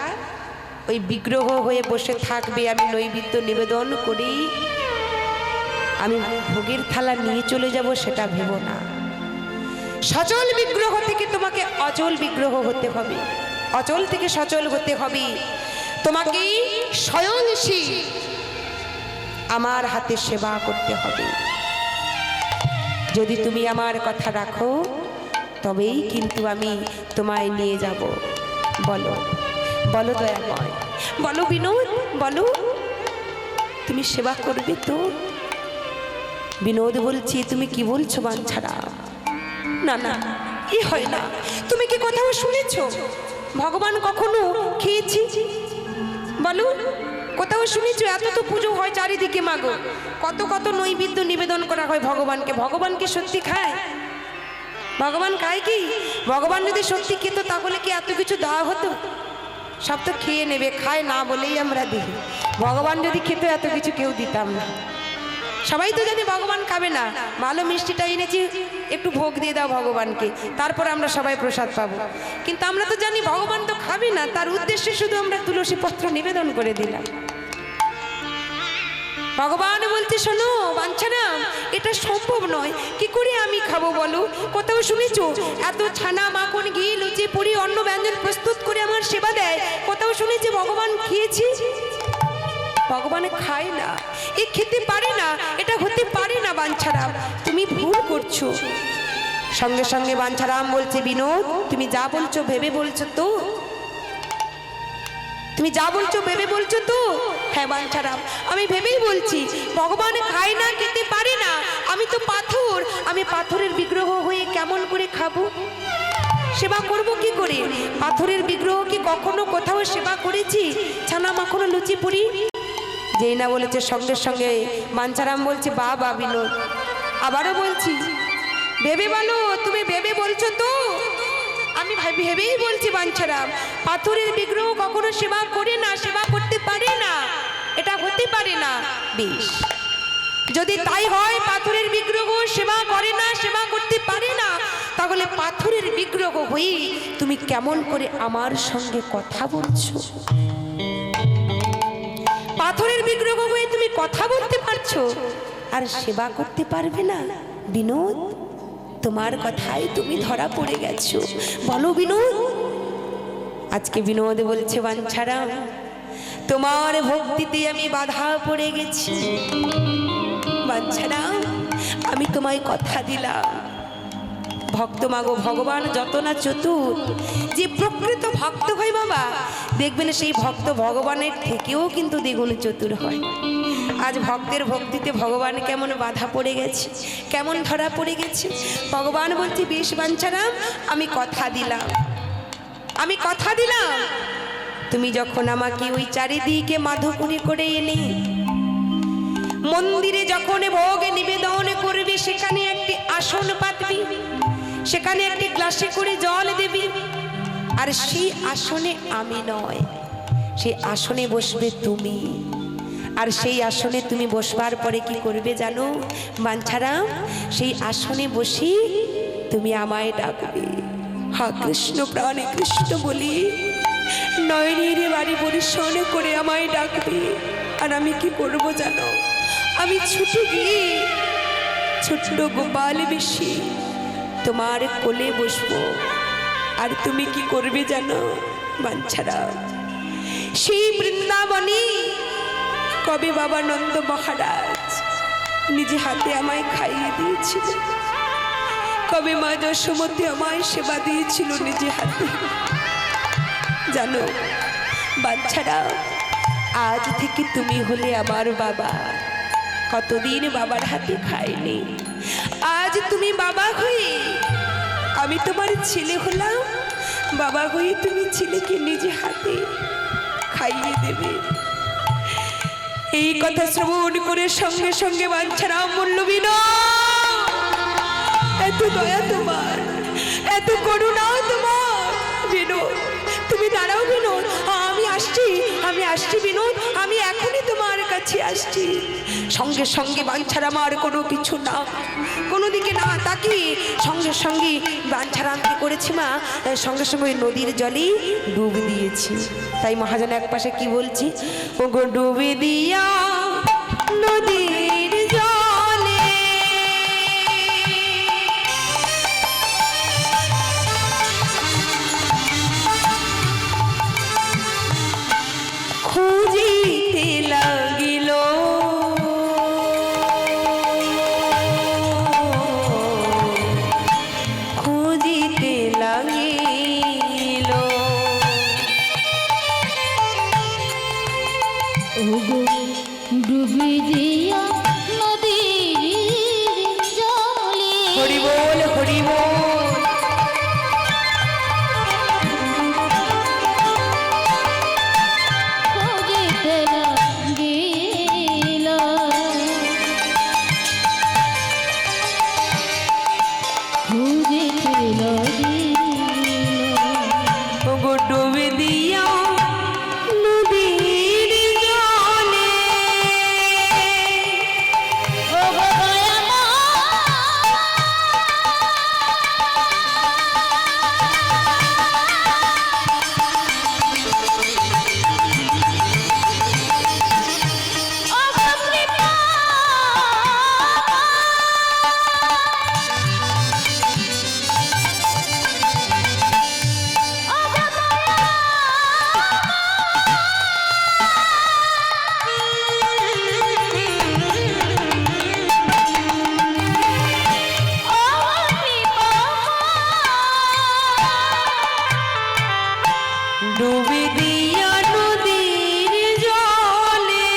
ওই বিগ্রহ হয়ে বসে থাকবে। আমি নৈবেদ্য নিবেদন করি, আমি ভোগের থালা নিয়ে চলে যাব, সেটা ভেবো না। সচল বিগ্রহ থেকে তোমাকে অচল বিগ্রহ হতে হবে, অচল থেকে সচল হতে হবে। তোমাকে স্বয়ংসী আমার হাতে সেবা করতে হবে। যদি তুমি আমার কথা রাখো, তবেই কিন্তু আমি তোমায় নিয়ে যাব। বলো বলো দয়াময়, বলো বিনোদ, বলো তুমি সেবা করবে তো? বিনোদ বলছি, তুমি কি বলছো বাঞ্ছারা? না না, এ হয় না। তুমি কি কোথাও শুনেছ ভগবান কখনো খেয়েছি? বলো, কোথাও শুনেছো? এত তো পুজো হয় চারিদিকে, মাগো কত কত নৈবেদ্য নিবেদন করা হয় ভগবানকে। ভগবান কি সত্যি খায়? ভগবান খায় কি? ভগবান যদি সত্যি খেত, তাহলে কি এত কিছু দেওয়া হতো? সব তো খেয়ে নেবে, খায় না বলেই আমরা দিই। ভগবান যদি খেত, এত কিছু কেউ দিতাম না। সবাই তো জানি ভগবান খাবে না, ভালো মিষ্টিটা এনেছি, একটু ভোগ দিয়ে দাও ভগবানকে, তারপর আমরা সবাই প্রসাদ পাবো। কিন্তু আমরা তো জানি ভগবান তো খাবে না, তার উদ্দেশ্যে শুধু আমরা তুলসী পত্র নিবেদন করে দিলাম। ভগবান বলছে, শোনো বাঞ্ছারাম, এটা সম্ভব নয়। কি করে আমি খাবো বলো? কোথাও শুনেছো এত ছানা মাখন ঘি লুচি পুরি অন্ন ব্যঞ্জন প্রস্তুত করে আমার সেবা দেয়? কোথাও শুনেছি ভগবান খেয়েছি? ভগবান খায় না, এ খেতে পারে না, এটা হতে পারে না বাঞ্ছারাম, তুমি ভুল করছো। সঙ্গে সঙ্গে বাঞ্ছারাম বলছে, বিনোদ তুমি যা বলছো ভেবে বলছো তো? তুমি যা বলছো ভেবে বলছো তো? হ্যাঁ বাঞ্ছারাম, আমি ভেবেই বলছি। ভগবান খায় না, খেতে পারে না, আমি তো পাথর, আমি পাথরের বিগ্রহ হয়ে কেমন করে খাবো? সেবা করব কি করে? পাথরের বিগ্রহ কি কখনো কোথাও সেবা করেছি? ছানা মাখন লুচি পুরি? যেই না বলেছে, সঙ্গে সঙ্গে বাঞ্ছারাম বলছে, বা বিনোদ, আবারও বলছি, ভেবে বলো, তুমি ভেবে বলছো তো? আমি ভেবেই বলছি বাঞ্ছারাম, পাথরের বিগ্রহ কখনো সেবা করে না, সেবা করতে পারে না, এটা হতে পারে না। বেশ, যদি তাই হয়, পাথরের বিগ্রহ সেবা করে না, সেবা করতে পারে না, তাহলে পাথরের বিগ্রহ হয়ে তুমি কেমন করে আমার সঙ্গে কথা বলছো? পাথরের বিগ্রহ হয়ে তুমি কথা বলতে পারছো, আর সেবা করতে পারবে না? বিনোদ, তোমার কথাই তুমি ধরা পড়ে গেছো। বলো বিনোদ। আজকে বিনোদ বলছে, বাঞ্ছারাম, তোমার ভক্তিতে আমি বাধা পড়ে গেছি। বাঞ্ছারাম, আমি তোমায় কথা দিলাম, ভক্ত মাগো, ভগবান যত না চতুর, যে প্রকৃত ভক্ত হয় বাবা, দেখবেন সেই ভক্ত ভগবানের থেকেও কিন্তু দ্বিগুণ চতুর হয়। আজ ভক্তের ভক্তিতে ভগবান কেমন বাধা পড়ে গেছে, কেমন ধরা পড়ে গেছে। ভগবান বলছে, বেশ বাঞ্ছারাম, আমি কথা দিলাম, আমি কথা দিলাম, তুমি যখন আমাকে ওই চারিদিকে মাধুকুনি করে এনে মন্দিরে যখন ভোগ নিবেদন করবে, সেখানে একটি আসন পাতবি, সেখানে একটি গ্লাসে করে জল দেবে, আর সেই আসনে আমি নয়, সেই আসনে বসবে তুমি। আর সেই আসনে তুমি বসবার পরে কি করবে জানো বাঞ্ছারাম? সেই আসনে বসি তুমি আমায় ডাকবে, হা কৃষ্ণ প্রাণে কৃষ্ণ বলি নয়নের বাড়ি পরিশন করে আমায় ডাকবে। আর আমি কি করবো জানো? আমি ছুটে গিয়ে ছোট্ট গোপাল বেশি তোমার কোলে বসবো। আর তুমি কি করবে জানো বাঞ্ছারাম? সেই বৃন্দাবনে কবে বাবা নন্দ মহারাজ নিজে হাতে আমায় খাইয়ে দিয়েছিল, কবে মা যশোমতী আমায় সেবা দিয়েছিল নিজে হাতে। জানো বাচ্চারা, আজ থেকে তুমি হলে আমার বাবা। কতদিন বাবার হাতে খাইনি, আজ তুমি বাবা হয়ে আমি তোমার ছেলে হলাম। বাবা হয়ে তুমি ছেলেকে নিজে হাতে খাইয়ে দেবে। এই কথা শ্রবণ করে সঙ্গে সঙ্গে বাঞ্ছারাম বলল, বিনোদ, এত দয়া তোমার, এত করুণা তোমার। বিনোদ, তুমি দাঁড়াও বিনোদ, আমি আসছি বিনোদ, আমি এখনই তোমার কাছে আসছি। সঙ্গে সঙ্গে বাঞ্ছারাম আর কোনো কিছু না, কোনো দিকে না তাকিয়ে সঙ্গে সঙ্গে বাঞ্ছারাম কি করেছে মা? সঙ্গে সঙ্গে ওই নদীর জলেই ডুব দিয়েছি। তাই মহাজন এক পাশে কি বলছি, ও গো ডুবে দিয়া নদীর জলে খুঁজিতে লাগিল খুঁজিতে লাগিল। ওগো ডুবে দিয়া নদীর জলে, হরি বল হরি বল। খুঁজিতে লাগিল, খুঁজিতে লাগিল। ও গো ডুবে দিয়া নদীর জলে ওগো দয়াময়, ওগো কৃপা, ওগো দয়া, ডুবে দিয়া নদীর জলে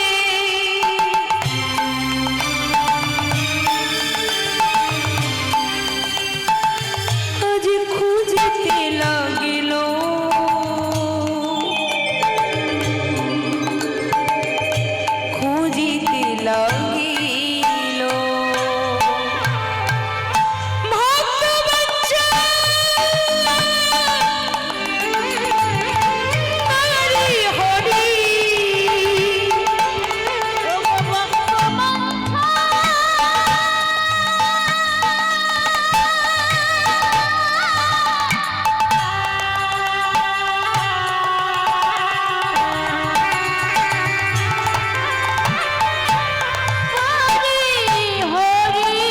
আজ খুঁজিতে লাগিল খুঁজিতে লাগিল। ভক্ত বাঞ্ছা হরি হরি, ওগো ভক্তমন্থা, হরি হরি,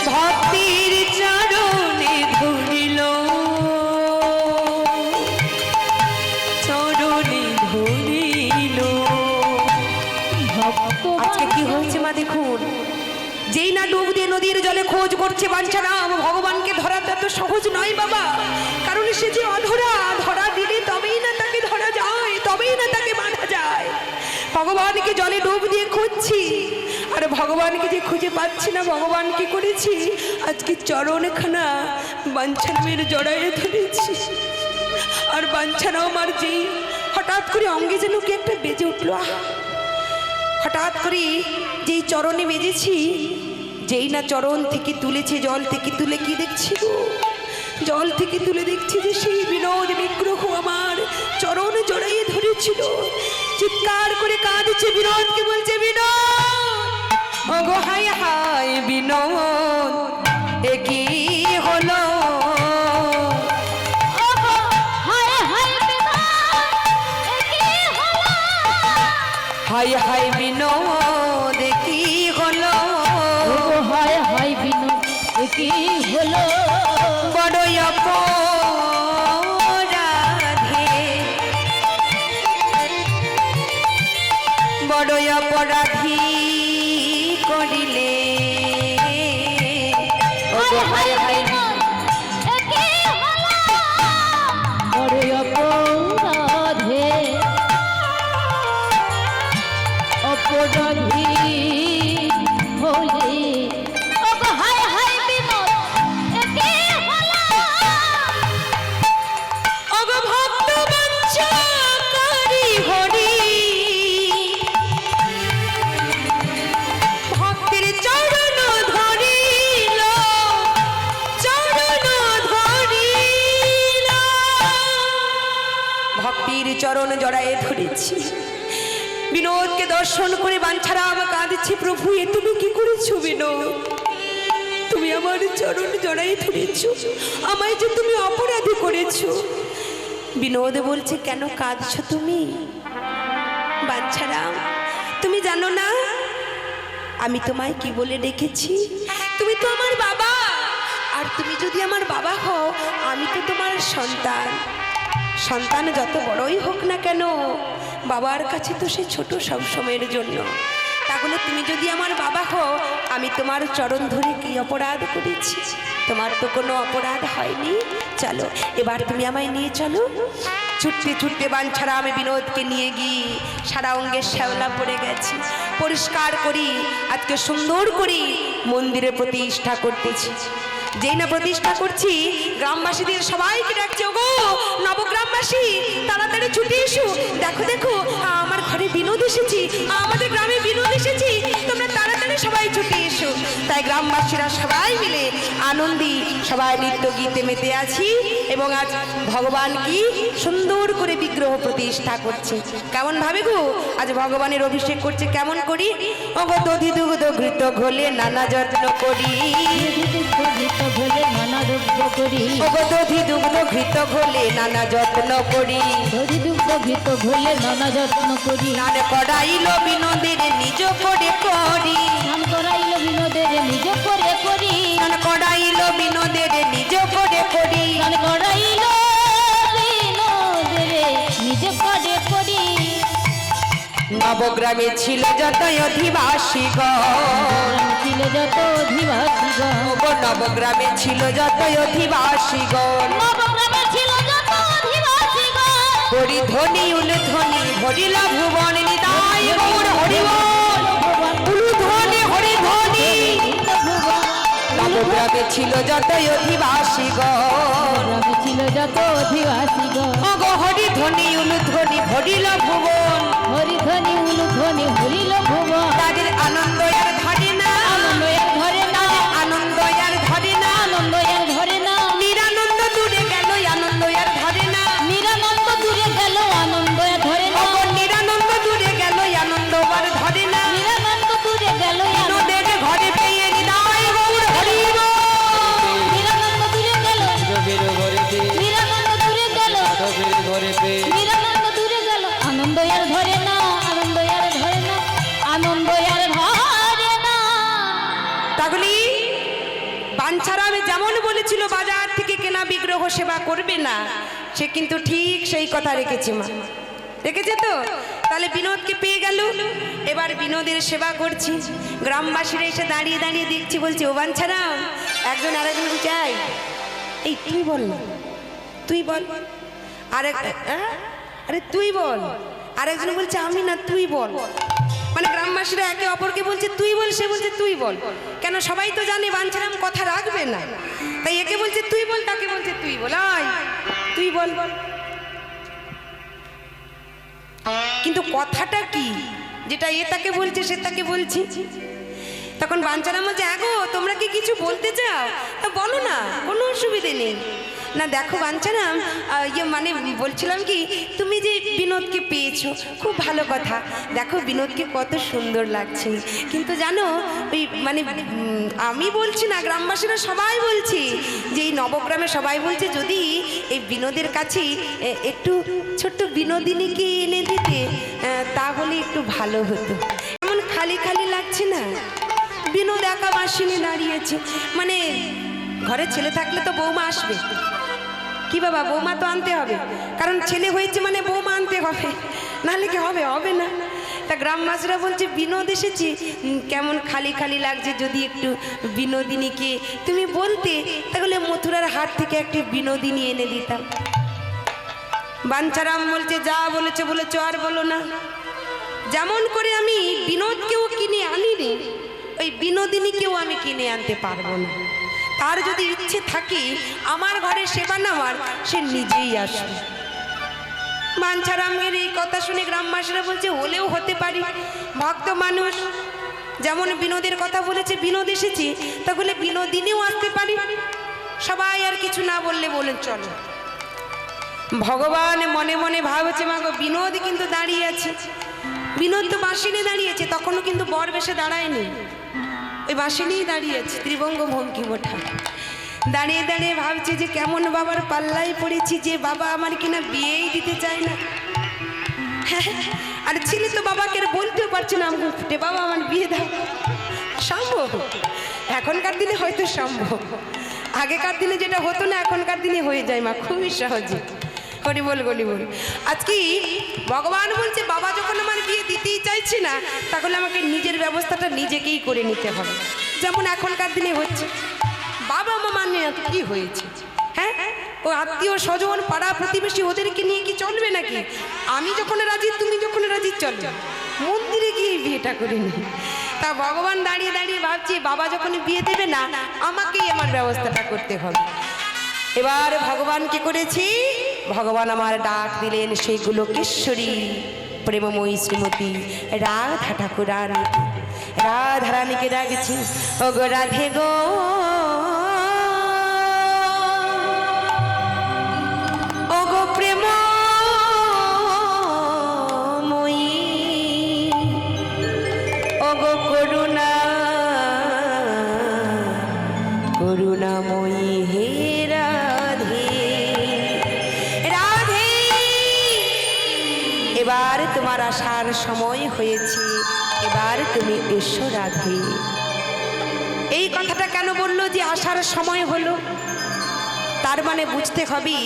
ভক্তির চরণে ধরিল চরণে ধরিল। ভক্ত আজকে কি হয়েছে মা দেখুন, যেই না ডুব দিয়ে নদীর জলে খোঁজ করছে বাঞ্ছারাম, ভগবানকে ধরা তত সহজ নয় বাবা। কারণ সে যে অধরা, ধরা দিলে তবেই না তাকে ধরা যায়, তবেই না তাকে বাঁধা যায়। ভগবানকে জলে ডুব দিয়ে খুঁজছি, আর ভগবানকে যে খুঁজে পাচ্ছি না, ভগবান কি করেছি, আজকে চরণখানা বাঞ্ছারামের জড়াইয়ে ধরেছি। আর বাঞ্ছারাম আর যেই হঠাৎ করে অঙ্গে যেন কি একটা বেজে উঠলো, হঠাৎ করে যেই চরণে বেজেছি, যেই না চরণ থেকে তুলেছে, জল থেকে তুলে কি দেখছি গো, জল থেকে তুলে দেখছি যে সেই বিনোদ বিগ্রহ আমার চরণ জড়াইয়ে ধরেছিল। চিৎকার করে কাঁদছে, বিনোদকে বলছে, বিনোদ ওগো হায় হায় বিনোদ এ কি হলো, ওগো হায় হায় বিনোদ এ কি হলো, হায় হায় বিনোদ এ কি হলো, ওগো হায় হায় বিনোদ এ কি হলো, বড়ই অপরাধে, বড়ই অপরাধী করিলে, হায় হায় বিনোদ এ কি হলো, বড় অপরাধে অপরাধী হলে, ওগো হায় হায় বিনোদ এ কি হলো, ওগো ভক্ত বাঞ্ছাকারী হরি, ভক্তের চরণ ধরিল, চরণ ধরিল, ভক্তির চরণ জড়ায়ে ধরেছি। বিনোদকে দর্শন করে বাঞ্ছারাম কাঁদছি, প্রভু এ তুমি কি করেছো বিনোদ, তুমি আমার চরণ জড়াই ধরেছো, আমায় যে তুমি অপরাধী করেছো। বিনোদ বলছে, কেন কাঁদছো তুমি বাঞ্ছারাম, তুমি জানো না আমি তোমায় কি বলে ডেকেছি, তুমি তো আমার বাবা, আর তুমি যদি আমার বাবা হও আমি তো তোমার সন্তান, সন্তান যত বড়ই হোক না কেন বাবার কাছে তো সে ছোট সব সময়ের জন্য, তাহলে তুমি যদি আমার বাবা হও আমি তোমার চরণ ধরে কি অপরাধ করেছি, তোমার তো কোনো অপরাধ হয়নি, চলো এবার তুমি আমায় নিয়ে চলো। ছুটতে ছুটতে বাঞ্ছারা আমি বিনোদকে নিয়ে গিয়ে সারা অঙ্গের শ্যাওলা পড়ে গেছি, পরিষ্কার করি আজকে সুন্দর করি মন্দিরে প্রতিষ্ঠা করতেছি। যেই না প্রতিষ্ঠা করছি গ্রামবাসীদের সবাইকে ডাকছে, ওগো নবগ্রামবাসী তাড়াতাড়ি ছুটে এসো, দেখো দেখো আমার ঘরে বিনোদ এসেছি, আমাদের গ্রামে বিনোদ এসেছি, তোমরা তাড়াতাড়ি সবাই ছুটে এসো। তাই গ্রামবাসীরা সবাই মিলে আনন্দী সবাই নৃত্য গীতে মেতে আছি এবং আজ ভগবান কি সুন্দর করে বিগ্রহ প্রতিষ্ঠা করছে। কেমন ভাবে গো আজ ভগবানের অভিষেক করছে, কেমন করি, ওগো দধি দুগ্ধ ঘৃত ঘোলে নানা যত্ন করি, ভোলে নানা দুগ্ধ করি, ওগো দধি দুগ্ধ ঘৃত ঘোলে নানা যত্ন করি, দধি দুগ্ধ ঘৃত ঘোলে নানা যত্ন করি, নান করাইল বিনোদের নিজ করে করি, নাম করাইল বিনোদের নিজ করে করি, নান করাইল বিনোদের নিজ করে করি, নাম করাইল বিনোদের নিজ করে করি, নবগ্রামে ছিল যত অধিবাসী গণ, ছিল যত অধিবাসী গণ, ওগো নবগ্রামে ছিল যত অধিবাসী গণ, নবগ্রামে ছিল যত অধিবাসী গণ, হরি ধ্বনি উলু ধ্বনি হরিল ভুবন নিতাই গৌর হরিবল, উলু ধ্বনি হরি ধ্বনি, নবগ্রামে ছিল যত অধিবাসী গণ, নবগ্রামে ছিল যত অধিবাসী গণ, ওগো হরি ধ্বনি উলু ধ্বনি হরিল ভুবন, হরিধ্বনি উলুধ্বনি হরিল ভুবন, তাদের আনন্দ আর ধরে না, আনন্দ এর ধরে না, আনন্দ আর ধরে না, আনন্দ এর ধরে না, নিরানন্দ দূরে গেল আনন্দ আর ধরে না, নিরানন্দ দূরে গেল আনন্দ এর ধরে না, ওগো নিরানন্দ দূরে গেল আনন্দ আর ধরে না, নিরানন্দ দূরে গেল বিনোদের ঘরে পেয়ে হৃদয় গৌর হরিবল, নিরানন্দ দূরে গেল, নিরানন্দ দূরে গেল, নিরানন্দ দূরে গেল, আনন্দ এর ধরে না, আনন্দ এর ধরে না, আনন্দ এর ধরে না। তাহলে বাঞ্ছারাম যেমন বলেছিল বাজার থেকে কেনা বিগ্রহ সেবা করবে না, সে কিন্তু ঠিক সেই কথা রেখেছে, মা রেখেছে তো। তাহলে বিনোদকে পেয়ে গেল, এবার বিনোদের সেবা করছি, গ্রামবাসীরা এসে দাঁড়িয়ে দাঁড়িয়ে দেখছি, বলছে ও বাঞ্ছারাম, একজন আরেকজন চাই, এই তুই বল না, তুই বল, আরেক আরে তুই বল, আরেকজন বলছে আমি না তুই বল, মানে গ্রামবাসীরা একে অপরকে বলছে তুই বল, সে বলছে তুই বল, কেন সবাই তো জানে বাঞ্ছারাম কথা রাখবে না, তাই একে বলছে তুই বল, তাকে বলছে তুই বল, আয় তুই বল, কিন্তু কথাটা কি যেটা এ তাকে বলছে সে তাকে বলছে, তখন বাঞ্ছারাম বলছে আগো তোমরা কি কিছু বলতে চাও? তা বলো না, কোনো অসুবিধে নেই। না দেখো বাঞ্ছারাম, মানে বলছিলাম কি, তুমি যে বিনোদকে পেয়েছো খুব ভালো কথা। দেখো বিনোদকে কত সুন্দর লাগছে, কিন্তু জানো ওই মানে আমি বলছি না, গ্রামবাসীরা সবাই বলছি যে এই নবগ্রামে সবাই বলছে যদি এই বিনোদের কাছে একটু ছোট্ট বিনোদিনীকে এনে দিতে তাহলে একটু ভালো হতো। এমন খালি খালি লাগছে না, বিনোদ একা বাসিনে দাঁড়িয়েছে, মানে ঘরে ছেলে থাকলে তো বৌমা আসবে কি বাবা, বৌমা তো আনতে হবে, কারণ ছেলে হয়েছে মানে বৌমা আনতে হবে, নাহলে কি হবে? হবে না। তা গ্রামবাসীরা বলছে বিনোদ এসেছে, কেমন খালি খালি লাগছে, যদি একটু বিনোদিনীকে তুমি বলতে তাহলে মথুরার হাট থেকে একটি বিনোদিনী এনে দিতাম। বাঞ্ছারাম বলছে যা বলেছে বলেছ, আর বলো না। যেমন করে আমি বিনোদকেও কিনে আনিনি, ওই বিনোদিনীকেও আমি কিনে আনতে পারবো না। তার যদি ইচ্ছে থাকে আমার ঘরে সেবা নেওয়ার, সে নিজেই আসবে। বাঞ্ছারামের এই কথা শুনে গ্রামবাসীরা বলছে হলেও হতে পারি, ভক্ত মানুষ, যেমন বিনোদের কথা বলেছে বিনোদ এসেছে, তাহলে বিনোদিনীও আসতে পারি। সবাই আর কিছু না বললে বলেন চলো। ভগবান মনে মনে ভাবছে মাগো বিনোদ কিন্তু দাঁড়িয়ে আছে, বিনোদ তো বাঁশিনে দাঁড়িয়েছে, তখনও কিন্তু বর বেশে দাঁড়ায়নি, ওই বাঁশিনেই দাঁড়িয়েছে, ত্রিভঙ্গ ভঙ্গি মোটা দাঁড়িয়ে দাঁড়িয়ে ভাবছে যে কেমন বাবার পাল্লাই পড়েছি, যে বাবা আমার কিনা বিয়েই দিতে চায় না। আর ছেলে তো বাবাকে বলতেও পারছে না মুখ ফুটে, বাবা আমার বিয়ে দাও। সম্ভব এখনকার দিনে হয়তো সম্ভব, আগেকার দিনে যেটা হতো না এখনকার দিনে হয়ে যায় মা, খুবই সহজে। হরি বল গলি বল। আজকে ভগবান বলছে বাবা যখন আমার বিয়ে দিতেই চাইছে না, তাহলে আমাকে নিজের ব্যবস্থাটা নিজেকেই করে নিতে হবে। যেমন এখনকার দিনে হচ্ছে, বাবা মা মানে কি হয়েছে, হ্যাঁ ও আত্মীয় স্বজন পাড়া প্রতিবেশী ওদেরকে নিয়ে কি চলবে নাকি? আমি যখন রাজি তুমি যখন রাজি চলবে, মন্দিরে গিয়ে বিয়েটা করে নি। তা ভগবান দাঁড়িয়ে দাঁড়িয়ে ভাবছি বাবা যখন বিয়ে দেবে না, আমাকেই আমার ব্যবস্থাটা করতে হবে। এবার ভগবান কি করেছি, ভগবান আমার ডাক দিলেন সেই গোলকেশ্বরী প্রেমময়ী শ্রীমতী রাধা ঠাকুরানীকে। রাধারানীকে ডাকছি, ও গো রাধে গো, ও গো প্রেমময়ী, ও গো করুণা করুণাময়ী হে রাধে রাধে। এবার তোমার আসার সময় হয়েছে, এবার তুমি এসো রাধে। এই কথাটা কেন বললো যে আসার সময় হলো? তার মানে বুঝতে হবে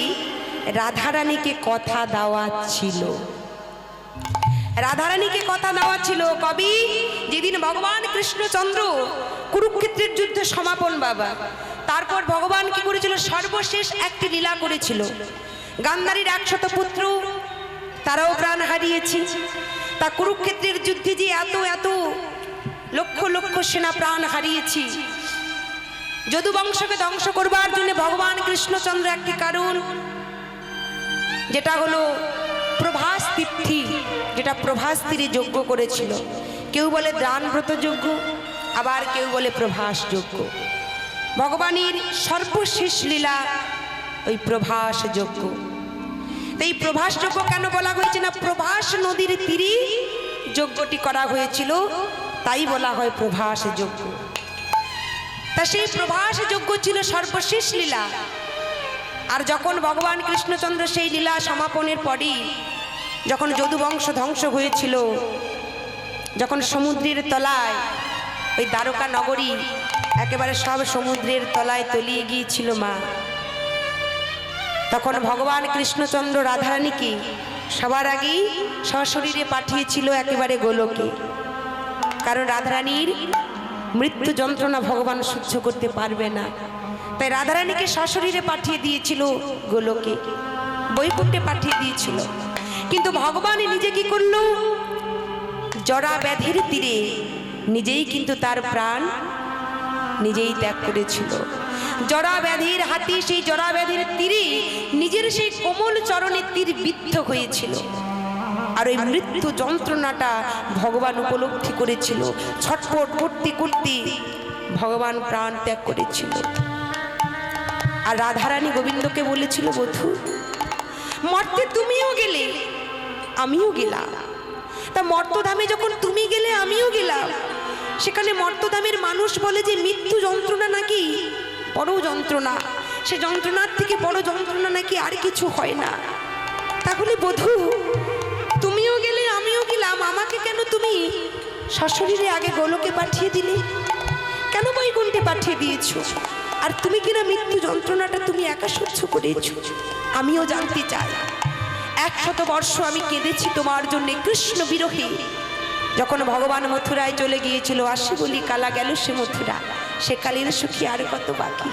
রাধারানীকে কথা দেওয়া ছিল, রাধারানীকে কথা দেওয়া ছিল। কবি যেদিন ভগবান কৃষ্ণচন্দ্র কুরুক্ষেত্রের যুদ্ধে সমাপন বাবা, তারপর ভগবান কি করেছিল, সর্বশেষ একটি লীলা করেছিল। গান্ধারীর 100 পুত্র তারাও প্রাণ হারিয়েছে। তা কুরুক্ষেত্রের যুদ্ধে যে এত এত লক্ষ লক্ষ সেনা প্রাণ হারিয়েছি, যদু বংশকে ধ্বংস করবার জন্য ভগবান কৃষ্ণচন্দ্র একটি কারণ, যেটা হলো প্রভাস তিথি, যেটা প্রভাস তীরে যজ্ঞ করেছিল। কেউ বলে দানব্রত যজ্ঞ, আবার কেউ বলে প্রভাস যজ্ঞ। ভগবানের সর্বশেষ লীলা ওই প্রভাস যজ্ঞ। এই প্রভাস যজ্ঞ কেন বলা হয়েছে না, প্রভাস নদীর তীরে যজ্ঞটি করা হয়েছিল, তাই বলা হয় প্রভাস যজ্ঞ। তা সেই প্রভাস যজ্ঞ ছিল সর্বশেষ লীলা। আর যখন ভগবান কৃষ্ণচন্দ্র সেই লীলা সমাপনের পরই, যখন যদুবংশ ধ্বংস হয়েছিল, যখন সমুদ্রের তলায় ওই দ্বারকা নগরী একেবারে সব সমুদ্রের তলায় তলিয়ে গিয়েছিল মা, তখন ভগবান কৃষ্ণচন্দ্র রাধারানীকে সবার আগেই সশরীরে পাঠিয়েছিল একেবারে গোলকে। কারণ রাধারানীর মৃত্যু যন্ত্রণা ভগবান সহ্য করতে পারবে না, তাই রাধারানীকে সশরীরে পাঠিয়ে দিয়েছিল গোলকে, বৈকুণ্ঠে পাঠিয়ে দিয়েছিল। কিন্তু ভগবান নিজে কি করলো, জরা ব্যাধির তীরে নিজেই কিন্তু তার প্রাণ নিজেই ত্যাগ করেছিল। জরা ব্যাধির হাতি সেই জরা ব্যাধির তীরে নিজের সেই কোমল চরণে তীর বিদ্ধ হয়েছিল। আর ওই মৃত্যু যন্ত্রণাটা ভগবান উপলব্ধি করেছিল। ছটফট করতে করতে ভগবান প্রাণ ত্যাগ করেছিল। আর রাধারানী গোবিন্দকে বলেছিল, বধূ মর্তে তুমিও গেলে আমিও গেলাম, তা মর্তধামে যখন তুমি গেলে আমিও গেলাম, সেখানে মর্তধামের মানুষ বলে যে মৃত্যু যন্ত্রণা নাকি বড় যন্ত্রণা, সে যন্ত্রণার থেকে বড় যন্ত্রণা নাকি আর কিছু হয় না। তাহলে বধূ তুমিও গেলে আমিও গেলাম, আমাকে কেন তুমি সশরীরে আগে গোলকে পাঠিয়ে দিলে, কেন বৈকুণ্ঠে পাঠিয়ে দিয়েছো? আর তুমি কিনা মৃত্যু যন্ত্রণাটা তুমি একা সহ্য করেছ? আমিও জানতে চাই। 100 বর্ষ আমি কেঁদেছি তোমার জন্য কৃষ্ণ বিরহে। যখন ভগবান মথুরায় চলে গিয়েছিল, আসি বলি কালা গেল সে মথুরা, সে কালীর সুখী আর কত বাকি।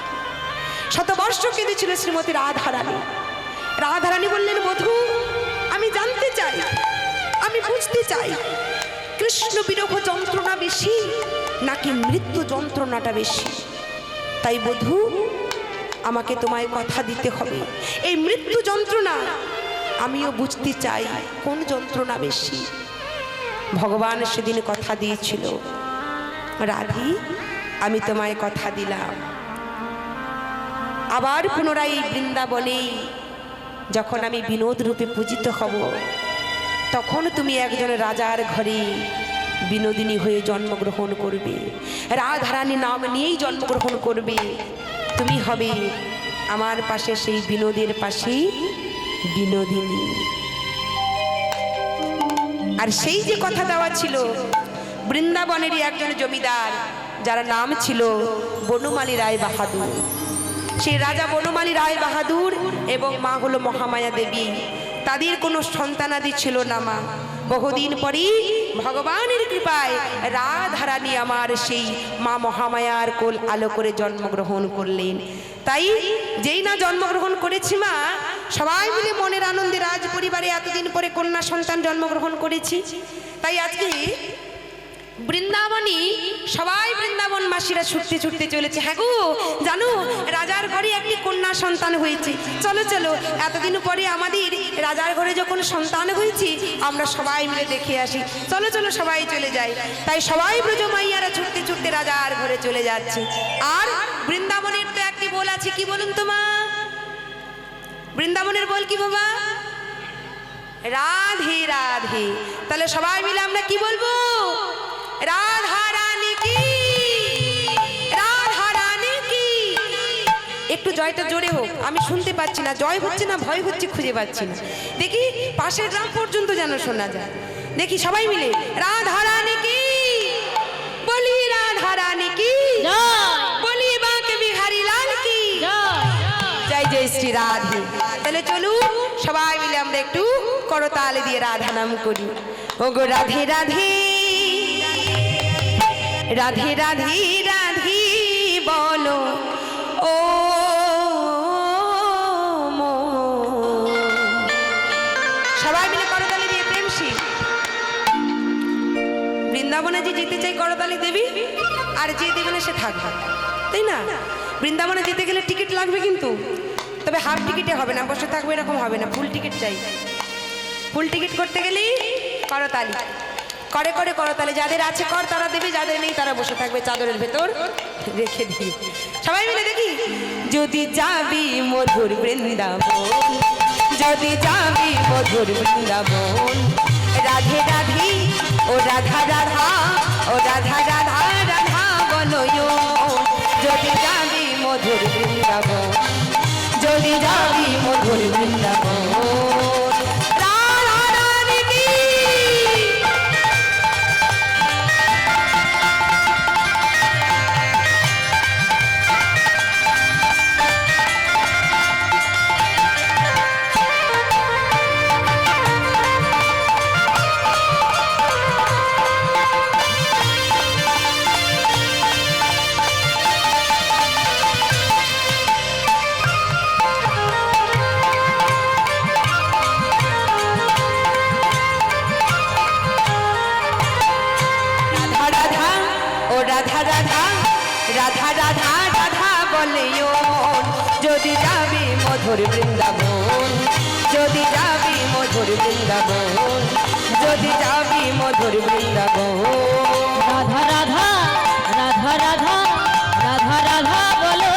100 বর্ষ কেঁদেছিল শ্রীমতী রাধারানী। রাধারানী বললেন, বধূ আমি জানতে চাই, আমি বুঝতে চাই, কৃষ্ণ বিরহ যন্ত্রণা বেশি নাকি মৃত্যু যন্ত্রণাটা বেশি? তাই বধূ আমাকে তোমায় কথা দিতে হবে, এই মৃত্যু যন্ত্রণা আমিও বুঝতে চাই কোন যন্ত্রণা বেশি। ভগবান সেদিন কথা দিয়েছিল, রাধি আমি তোমায় কথা দিলাম, আবার পুনরায় এই বৃন্দাবনে যখন আমি বিনোদ রূপে পূজিত হব, তখন তুমি একজন রাজার ঘরে বিনোদিনী হয়ে জন্মগ্রহণ করবে, রাধারানী নাম নিয়েই জন্মগ্রহণ করবে। তুমি হবে আমার পাশে সেই বিনোদের পাশে বিনোদিনী। আর সেই যে কথা দেওয়া ছিল বৃন্দাবনেরই একজন জমিদার, যার নাম ছিল বনমালী রায় বাহাদুর, সেই রাজা বনমালী রায় বাহাদুর এবং মা হলো মহামায়া দেবী, তাদের কোনো সন্তানাদি ছিল না মা। বহুদিন পরই ভগবানের কৃপায় রাধারানী আমার সেই মা মহামায়ার কোল আলো করে জন্মগ্রহণ করলেন। তাই যেই না জন্মগ্রহণ করেছি মা, সবাই মিলে মনের আনন্দে রাজ পরিবারে এতদিন পরে কন্যা সন্তান জন্মগ্রহণ করেছি। তাই আজকে বৃন্দাবনী সবাই বৃন্দাবন মাসিরা ছুটতে ছুটতে চলেছে। হ্যাঁ গো, জানো রাজার ঘরে একটি কন্যা সন্তান হয়েছে। চলো চলো, এতদিন পরে আমাদের রাজার ঘরে যখন সন্তান হয়েছে, আমরা সবাই মিলে দেখে আসি। চলো চলো সবাই চলে যাই। তাই সবাই ব্রজমাইয়ারা ছুটতে ছুটতে রাজার ঘরে চলে যাচ্ছে। আর বৃন্দাবনের তো একটি বল আছে, কি বলুন তো মা? বৃন্দাবনের বল কি বাবা? রাধে রাধে। তাহলে সবাই মিলে আমরা কি বলবো? রাধা রানী কি, রাধা রানী কি। একটু জয়টা জোরে হোক, আমি শুনতে পাচ্ছি না, জয় হচ্ছে না ভয় হচ্ছে খুঁজে পাচ্ছি না। দেখি পাশের গ্রাম পর্যন্ত যেন শোনা যায়। দেখি সবাই মিলে রাধা রানী কি, বলি রাধা রানী কি, বলি বাঁকে বিহারী লাল কি, জয় জয় শ্রী রাধে। তাহলে চলুন সবাই মিলে আমরা একটু করতাল দিয়ে রাধা নাম করি। ও গো রাধে রাধে, রাধে রাধে রাধে বলো ও সবাই মিলে করতালি দিয়ে প্রেমসী। বৃন্দাবনে যে যেতে চাই করতালি দেবী, আর যে দেবে না সে থাকবে, তাই না? বৃন্দাবনে যেতে গেলে টিকিট লাগবে, কিন্তু তবে হাফ টিকিটে হবে না, বসে থাকবে এরকম হবে না, ফুল টিকিট চাই। ফুল টিকিট করতে গেলেই করতালি, করে করে করতালি। যাদের আছে কর তারা দেবে, যাদের নেই তারা বসে থাকবে চাদরের ভেতর রেখে দিয়ে। সবাই মিলে দেখি। যদি যাবি মধুর বৃন্দাবন, যদি যাবি মধুর বৃন্দাবন, রাধে রাধে ও রাধা রাধা, ও রাধা রাধা রাধা বলো। যদি যাবি মধুর বৃন্দাবন, যদি যাবি মধুর বৃন্দাবন, রাধা রাধা রাধা বলে। যদি যাবি মধুর বৃন্দাবন, যদি যাবি মধুর মধুর বৃন্দাবন, যদি যাবি মধুর বৃন্দাবন। রাধা রাধা রাধা রাধা রাধা রাধা বলো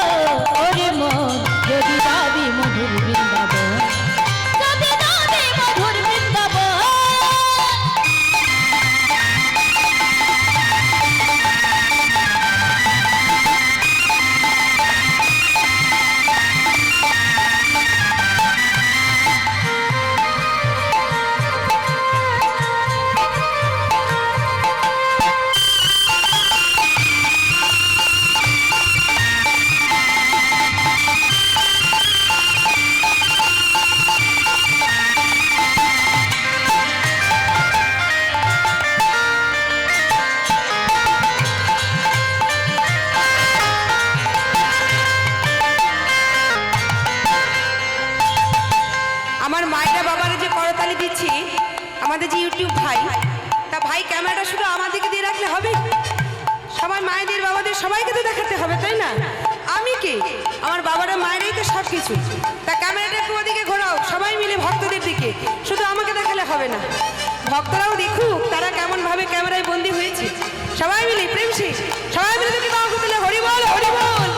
ওরে মন, যদি যাবি মধুর বৃন্দাবন, যদি যাবি মধুর বৃন্দাবন। আমার মায়েরা বাবারা যে করতালি দিচ্ছি, আমাদের যে ইউটিউব ভাই, তা ভাই ক্যামেরাটা শুধু আমাদেরকে দিয়ে রাখলে হবে? সবাই মায়েদের বাবাদের সবাইকে তো দেখাতে হবে, তাই না? আমি কে? আমার বাবারা মায়েরাই তো সব কিছু। তা ক্যামেরাটা একটু ওদিকে ঘোরাও, সবাই মিলে ভক্তদের দিকে, শুধু আমাকে দেখালে হবে না। ভক্তরাও দেখুক তারা কেমন ভাবে ক্যামেরায় বন্দী হয়েছে। সবাই মিলে প্রেমসী, সবাই মিলে দেখি বাবু দিলে হরি বল হরি বল।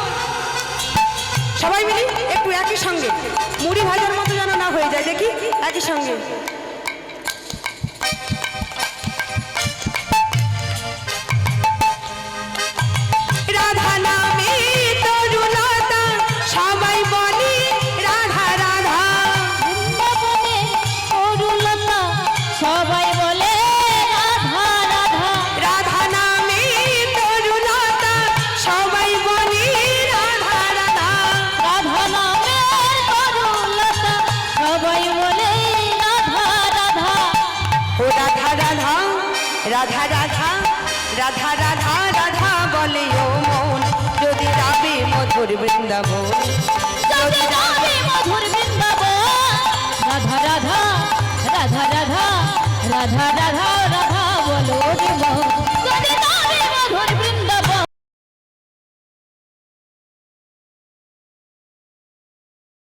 সবাই মিলে একটু একই সঙ্গে মুড়ি ভাজার মতো যেন না হয়ে যায়, দেখি একই সঙ্গে। রাধা নামে তরুলতা সবাই বলে রাধা রাধা। বৃন্দাবনে অরুলতা সবাই বলে রাধা রাধা। রাধা নামে তরুলতা সবাই বলে রাধা রাধা। রাধা নামে অরুলতা সবাই বলে রাধা রাধা। ও রাধা রাধা রাধা রাধা রাধা রাধা রাধা বলে ও মন, যদি যাবে মধুর বৃন্দাবন, যদি যাবে মধুর বৃন্দাবন। রাধা রাধা রাধা রাধা রাধা রাধা রাধা বলো রে মন,